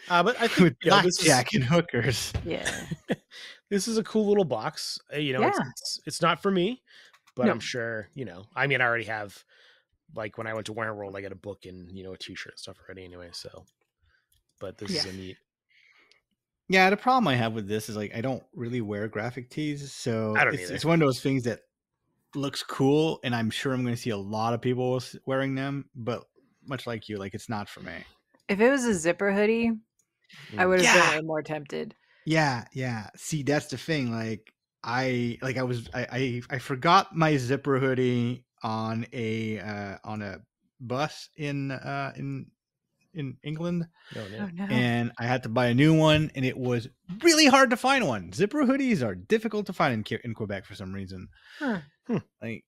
But I think blackjack and hookers. Yeah. This is a cool little box. It's not for me, but I'm sure, I mean, I already have, like, when I went to WarhammerWorld, I got a book and, a t-shirt and stuff already anyway. So, but this is a neat. Yeah. The problem I have with this is, like, I don't really wear graphic tees. So it's one of those things that looks cool. And I'm sure I'm going to see a lot of people wearing them, but much like you, like, it's not for me. If it was a zipper hoodie, I would have been way more tempted. Yeah. See, that's the thing. Like, I forgot my zipper hoodie on a bus in England. Oh, no. And I had to buy a new one, and it was really hard to find one. Zipper hoodies are difficult to find in Quebec for some reason. Like,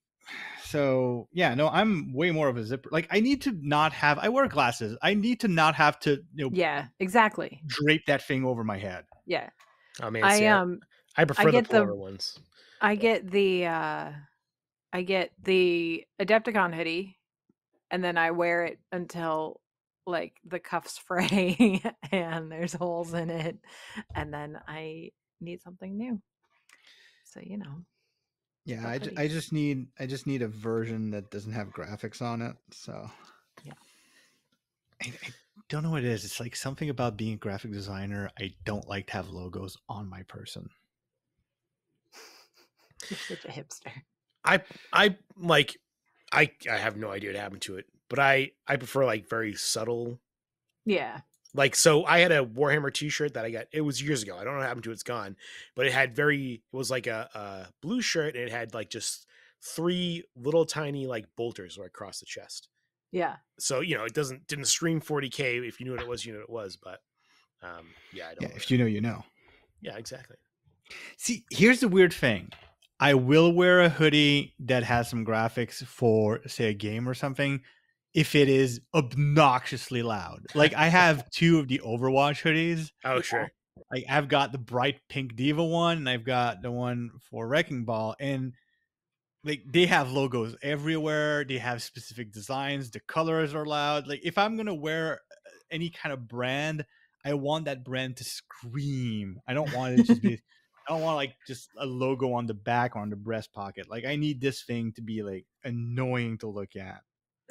so yeah, no, I'm way more of a zipper. Like, I need to not have. I wear glasses. I need to not have to. Yeah, exactly. Drape that thing over my head. Yeah. I mean, I prefer the pullover ones. I get the Adepticon hoodie, and then I wear it until like the cuffs fray and there's holes in it, and then I need something new. So Yeah, I just need a version that doesn't have graphics on it. So yeah, I don't know what it is. It's like something about being a graphic designer. I don't like to have logos on my person. You're such a hipster. I have no idea what happened to it, but I prefer like very subtle. Yeah. Like, so I had a Warhammer t-shirt that I got, it was years ago. I don't know what happened to it. It's gone, but it was like a blue shirt, and it had like just 3 little tiny like bolters right across the chest. Yeah. So, it didn't scream 40K. If you knew what it was, you knew what it was, but if you know, you know. Yeah, exactly. See, here's the weird thing. I will wear a hoodie that has some graphics for, say, a game or something. if it is obnoxiously loud. Like I have 2 of the Overwatch hoodies. Oh, sure. Like I've got the bright pink Diva one, and I've got the one for Wrecking Ball, and like they have logos everywhere. They have specific designs. The colors are loud. Like if I'm gonna wear any kind of brand, I want that brand to scream. I don't want it to just be. I don't want like just a logo on the back or on the breast pocket. Like I need this thing to be like annoying to look at.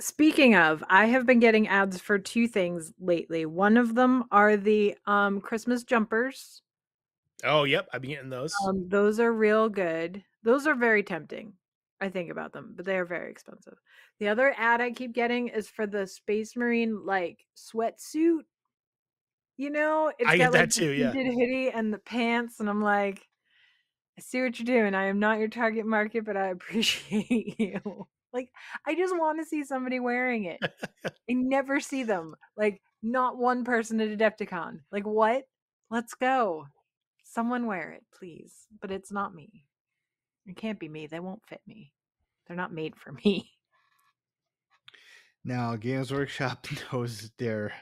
Speaking of, I have been getting ads for 2 things lately. One of them are the Christmas jumpers. Oh, yep. I've been getting those. Those are real good. Those are very tempting. I think about them, but they are very expensive. The other ad I keep getting is for the Space Marine like sweatsuit. You know, it's I get got that like too, the yeah. pleated hoodie and the pants, and I'm like, I see what you're doing. I am not your target market, but I appreciate you. Like, I just want to see somebody wearing it. I never see them. Like, not one person at Adepticon. Like, what? Let's go. Someone wear it, please. But it's not me. It can't be me. They won't fit me. They're not made for me. Now, Games Workshop knows their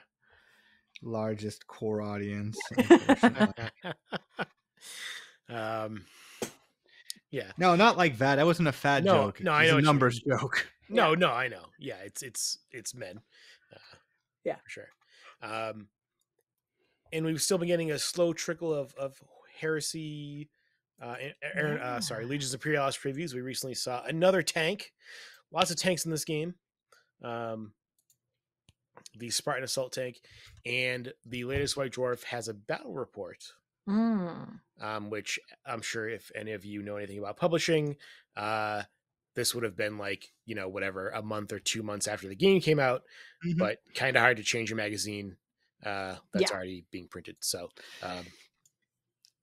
largest core audience. Yeah. No, not like that. That wasn't a fat joke. No, I It's know a what you numbers joke. No, I know. Yeah, it's men. Yeah, for sure. And we've still been getting a slow trickle of Heresy. Legions Imperialis previews. We recently saw another tank. Lots of tanks in this game. The Spartan Assault tank, and the latest White Dwarf has a battle report. Which I'm sure if any of you know anything about publishing, this would have been like, whatever, a month or 2 months after the game came out, but kind of hard to change a magazine that's already being printed. So,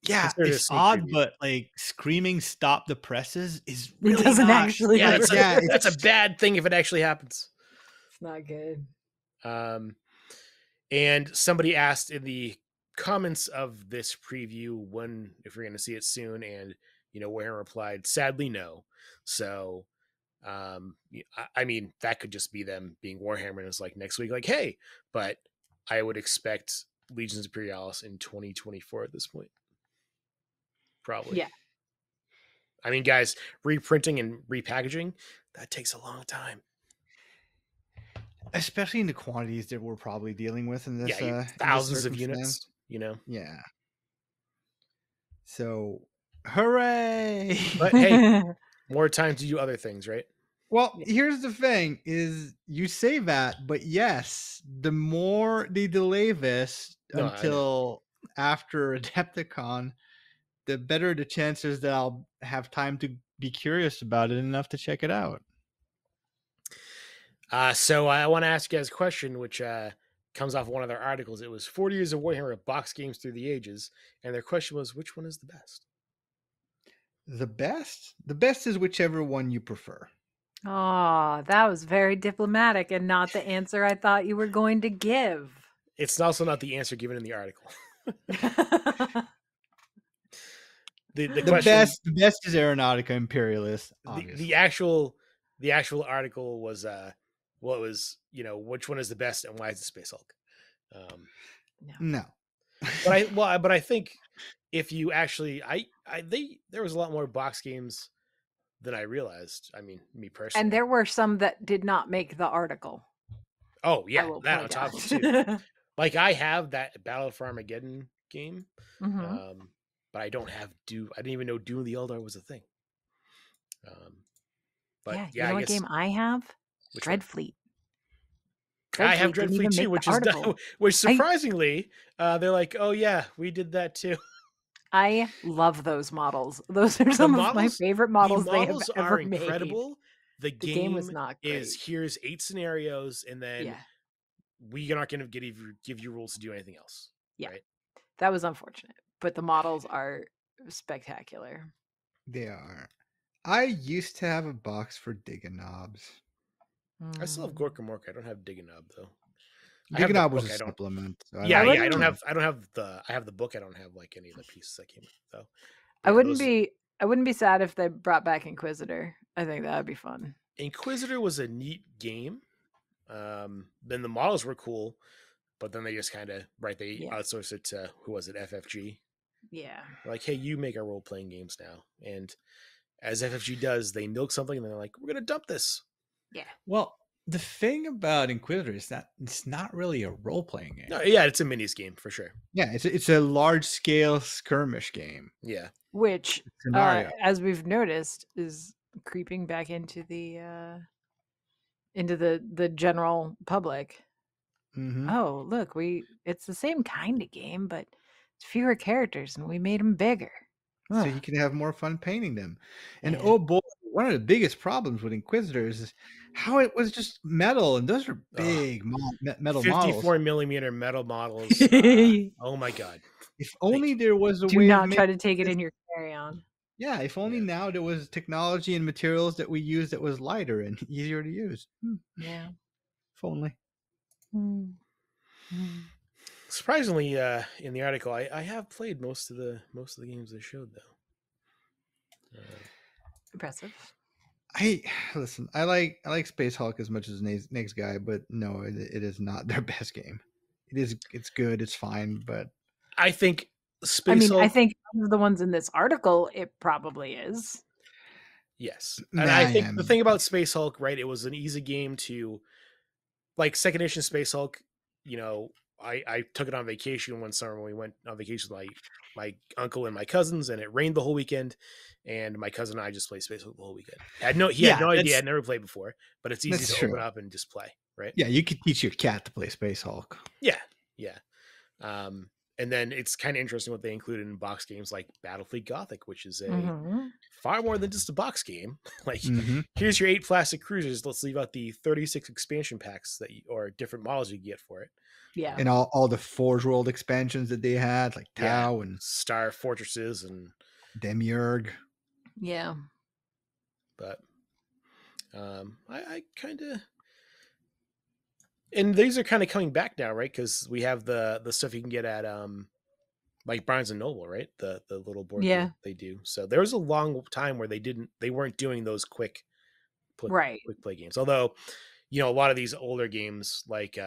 yeah, it's odd, but like screaming "Stop the presses" is really it doesn't actually. Yeah, that's a bad thing if it actually happens. It's not good. And somebody asked in the comments of this preview if we're going to see it soon, and Warhammer replied, sadly no. So I mean, that could just be them being Warhammer, and it's like next week, like, hey, but I would expect Legions Imperialis in 2024 at this point, probably. Yeah, I mean, guys, reprinting and repackaging, that takes a long time, especially in the quantities that we're probably dealing with in this. Thousands of units. Yeah. So, hooray! But hey, more time to do other things, right? Well, here's the thing: is you say that, but yes, the more they delay this until after Adepticon, the better the chances that I'll have time to be curious about it enough to check it out. So I want to ask you guys a question, which comes off one of their articles. It was 40 years of Warhammer box games through the ages, and their question was, which one is the best? The best? The best is whichever one you prefer. Oh, that was very diplomatic and not the answer I thought you were going to give. It's also not the answer given in the article. the best is Aeronautica Imperialis. The actual article was which one is the best and why is it Space Hulk? No. But I think if you actually there was a lot more box games than I realized. I mean, me personally. And there were some that did not make the artitle. Oh yeah, that on top of it too. Like I have that Battle for Armageddon game, but I don't have Doom. I didn't even know Doom of the Eldar was a thing. But you know what game I have? Dreadfleet. I have Dreadfleet too, which surprisingly, they're like, oh yeah, we did that too. I love those models. Those are some of my favorite models they have ever made. Incredible. The game was not great. Here's 8 scenarios, and then we are not going to give you rules to do anything else. Yeah, right? That was unfortunate, but the models are spectacular. They are. I used to have a box for Dig-a-Knobs. I still have Gorka Morka. I don't have Dig-a-Knob though. Dig-a-Knob was a supplement. So I have the book. I don't have like any of the pieces that came with it, though. I wouldn't be sad if they brought back Inquisitor. I think that would be fun. Inquisitor was a neat game. Then the models were cool, but then they just kind of they Yeah. outsourced it to who was it, FFG. Yeah. They're like, hey, you make our role playing games now, and as FFG does, they milk something and they're like, we're gonna dump this. Yeah. Well, the thing about Inquisitor is that it's not really a role playing game. No, yeah, it's a minis game for sure. Yeah, it's a large scale skirmish game. Yeah, Which, Scenario. as we've noticed, is creeping back into the general public. Mm-hmm. Oh, look, it's the same kind of game, but it's fewer characters, and we made them bigger. So you can have more fun painting them. And Yeah. oh boy, one of the biggest problems with Inquisitors is how it was just metal, and those are big metal 54 models. millimeter metal models. Oh my god! If only there was a Do way not of try to take it in your carry-on. Yeah, if only now there was technology and materials that we use that was lighter and easier to use. Yeah. If only. Surprisingly, in the article, I have played most of the games they showed though. Impressive. I like Space Hulk as much as next guy, but no, it is not their best game. It's good, it's fine, but I think Hulk, I think of the ones in this article, it probably is. Yes, and I think the thing about Space Hulk, right? It was an easy game to, like, second edition Space Hulk. You know, I took it on vacation one summer when we went on vacation with my uncle and my cousins, and it rained the whole weekend. And my cousin and I just played Space Hulk the whole weekend. He had no idea. I'd never played before, but it's easy to open up and just play, right? Yeah, you could teach your cat to play Space Hulk. Yeah. And then it's kind of interesting what they included in box games like Battlefleet Gothic, which is a far more than just a box game. Like, here's your 8 plastic cruisers. Let's leave out the 36 expansion packs or different models you get for it. Yeah. And all the ForgeWorld expansions that they had, like Tau and Star Fortresses and Demiurge. Yeah. But I kind of, and these are kind of coming back now, right? Because we have the stuff you can get at like Barnes and Noble, right? The little board game they do. So there was a long time where they weren't doing those quick play games. Although, you know, a lot of these older games, like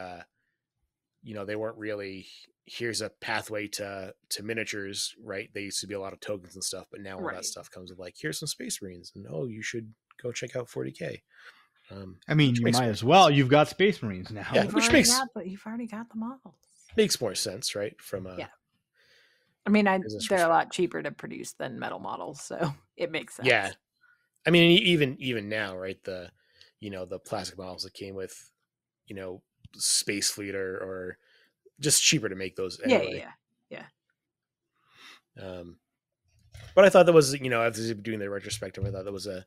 you know, they weren't really, here's a pathway to miniatures, right? They used to be a lot of tokens and stuff, but now all that stuff comes with, like, here's some Space Marines, and you should go check out 40K. I mean, you might as well. You've got Space Marines now. Yeah, you've already got the models. Makes more sense, right? From I mean, they're a lot cheaper to produce than metal models, so it makes sense. Yeah, I mean, even now, right? The plastic models that came with, Space Fleet or just cheaper to make those anyway. Yeah. But I thought that was, after doing the retrospective, I thought that was a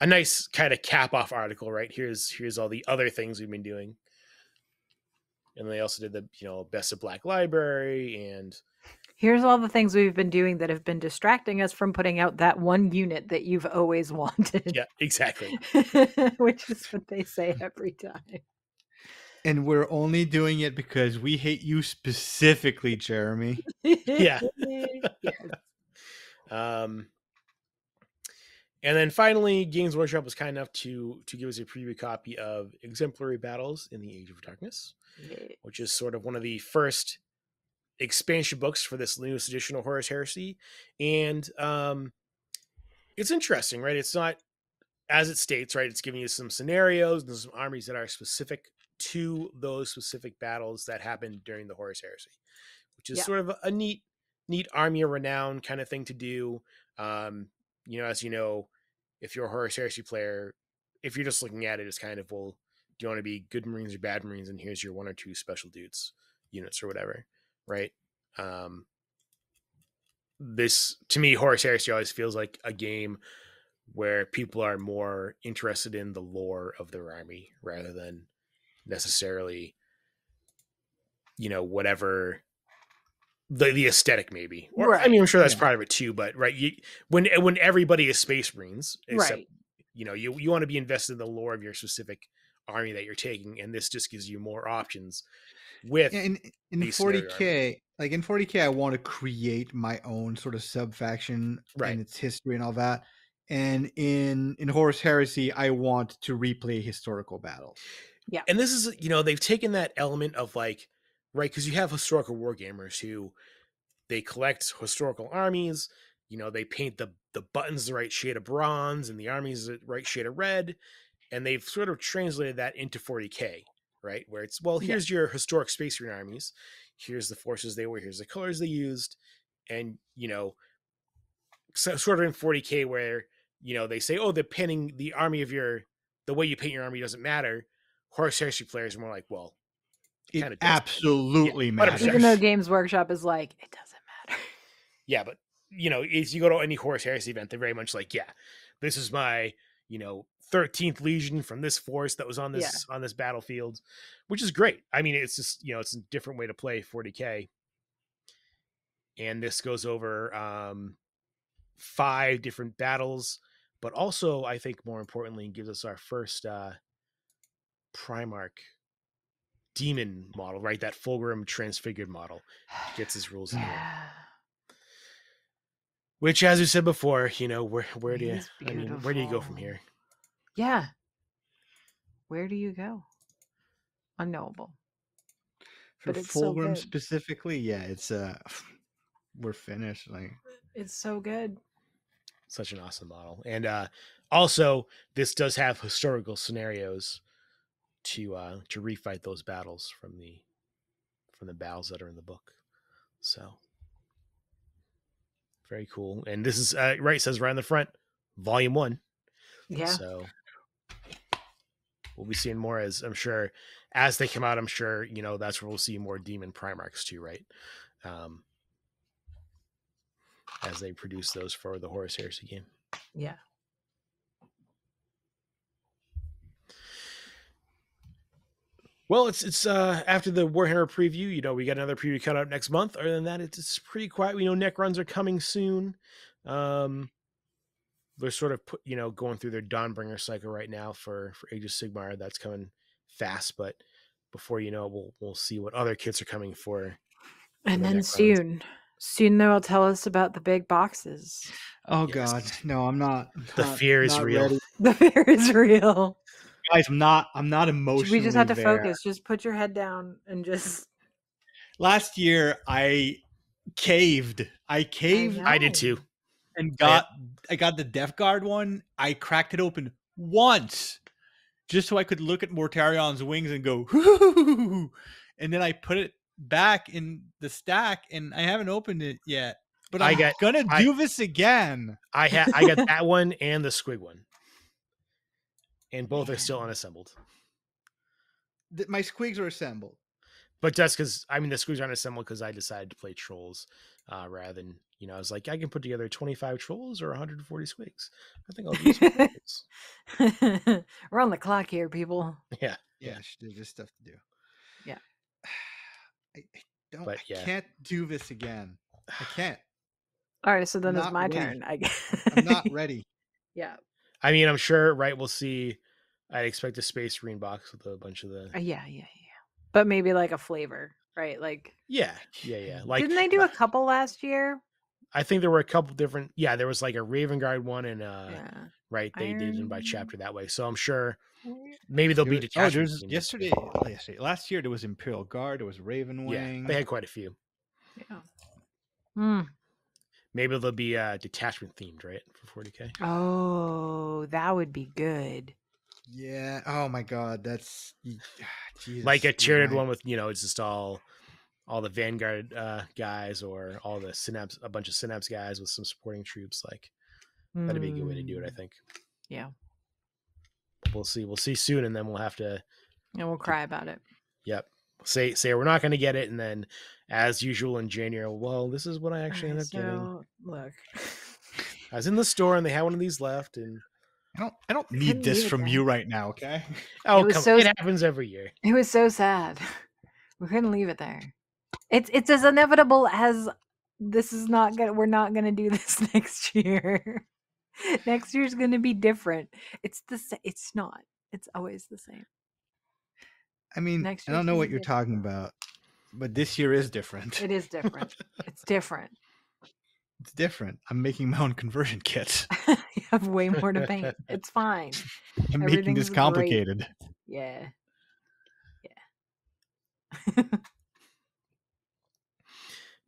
nice kind of cap off article, right? Here's all the other things we've been doing. And they also did the, Best of Black Library, and here's all the things we've been doing that have been distracting us from putting out that one unit that you've always wanted. Yeah, exactly. Which is what they say every time. And we're only doing it because we hate you specifically, Jeremy. Yeah. Yes. And then finally, Games Workshop was kind enough to give us a preview copy of Exemplary Battles in the Age of Darkness, which is sort of one of the first expansion books for this newest edition of Horus Heresy. And it's interesting, right? It's not, as it states, right? It's giving you some scenarios and some armies that are specific to those specific battles that happened during the Horus Heresy, which is sort of a neat army of renown kind of thing to do. As you know, if you're a Horus Heresy player, if you're just looking at it as kind of, well, do you want to be good Marines or bad Marines? And here's your 1 or 2 special dudes units or whatever, right? This, to me, Horus Heresy always feels like a game where people are more interested in the lore of their army rather than necessarily, whatever the aesthetic maybe. Or I mean, I'm sure that's part of it too, but when everybody is Space Marines, except you want to be invested in the lore of your specific army that you're taking, and this just gives you more options with in 40K. Like in 40K, I want to create my own sort of sub faction and its history and all that. And in Horus Heresy, I want to replay historical battles. Yeah. And this is, they've taken that element of like, right, because you have historical wargamers who they collect historical armies, they paint the buttons the right shade of bronze and the armies the right shade of red, and they've sort of translated that into 40K, right? Where it's, well, here's your historic Space Marine armies, here's the forces they were, here's the colors they used, and sort of in 40K where they say, oh, the painting the army of the way you paint your army doesn't matter. Horus Heresy players are more like, well, it kind of absolutely matters. Even though Games Workshop is like, it doesn't matter. Yeah, but if you go to any Horus Heresy event, they're very much like, yeah, this is my 13th Legion from this force that was on this on this battlefield, which is great. I mean, it's just it's a different way to play 40K, and this goes over 5 different battles, but also I think more importantly gives us our first Primarch demon model, right? That Fulgrim transfigured model gets his rules in here. Which, as we said before, where do you go from here? Yeah. Where do you go? Unknowable. For Fulgrim specifically, yeah, it's we're finished. Like, it's so good. Such an awesome model. And also this does have historical scenarios to refight those battles from the battles that are in the book. So very cool. And this is right, it says right on the front, volume 1. Yeah. So we'll be seeing more, as I'm sure as they come out. I'm sure that's where we'll see more demon Primarchs too, right? As they produce those for the Horus Heresy game. Yeah. Well, it's after the Warhammer preview, we got another preview cut out next month. Other than that, it's pretty quiet. We know neck runs are coming soon. They're sort of going through their Dawnbringer cycle right now for Age of Sigmar. That's coming fast, but before we'll see what other kits are coming for. And then soon they'll tell us about the big boxes. Oh God, no, I'm not. The fear is real. Ready. The fear is real. Guys, I'm not emotionally. We just have to there. focus. Just put your head down and just. Last year, I caved. I did too. And I got the Death Guard one. I cracked it open once, just so I could look at Mortarion's wings and go, hoo-hoo-hoo-hoo-hoo. And then I put it back in the stack, and I haven't opened it yet. But I'm gonna do this again. I got that one and the Squig one. And both are still unassembled. My Squigs are assembled. But that's because, the Squigs aren't assembled because I decided to play Trolls rather than, I was like, I can put together 25 Trolls or 140 Squigs. I think I'll do some Trolls. We're on the clock here, people. Yeah. There's just stuff to do. Yeah. I can't do this again. I can't. All right, so then it's my turn. I'm not ready. Yeah. I'm sure, right, we'll see. I'd expect a Space Marine box with a bunch of the... Yeah. But maybe like a flavor, right? Like... Yeah. Like, didn't they do a couple last year? I think there were a couple different... Yeah, there was like a Raven Guard one and... Right, they did them by chapter that way. So I'm sure maybe they'll be detached. Last year there was Imperial Guard, there was Raven Wing. Yeah, they had quite a few. Yeah. Maybe they'll be detachment themed, right, for 40K. Oh, that would be good. Yeah. Oh my God, that's Jesus, like a tiered one with it's just all the Vanguard guys or all the Synapse, a bunch of Synapse guys with some supporting troops. Like that'd be a good way to do it, I think. Yeah. We'll see. We'll see soon, and then we'll have to. And we'll cry about it. Yep. Say we're not going to get it, and then, as usual in January, well, this is what I actually ended up getting. Look, I was in the store and they had one of these left, and I don't need this from you right now, okay? Oh, it happens every year. It was so sad. We couldn't leave it there. It's as inevitable as this is not gonna. We're not gonna do this next year. Next year's gonna be different. It's not. It's always the same. I don't know what you're talking about, but this year is different. It is different. It's different. It's different. I'm making my own conversion kits. You have way more to paint. It's fine. I'm making this complicated. Great. Yeah.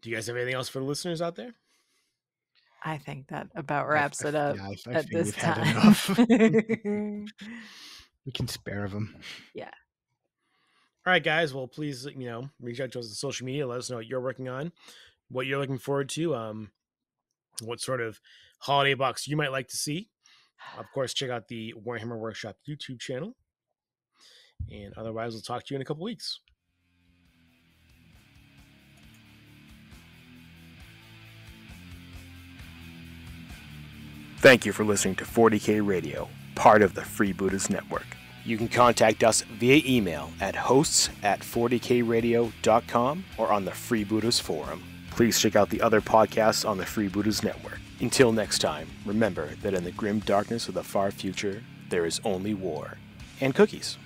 Do you guys have anything else for the listeners out there? I think that about wraps it up I at think this we've had time. enough. We can spare them. Yeah. All right, guys. Well, please, reach out to us on social media. Let us know what you're working on, what you're looking forward to, what sort of holiday box you might like to see. Of course, check out the Warhammer Workshop YouTube channel. And otherwise, we'll talk to you in a couple weeks. Thank you for listening to 40K Radio, part of the Freebooters Network. You can contact us via email at hosts@40kradio.com or on the Freebooters Forum. Please check out the other podcasts on the Freebooters Network. Until next time, remember that in the grim darkness of the far future, there is only war and cookies.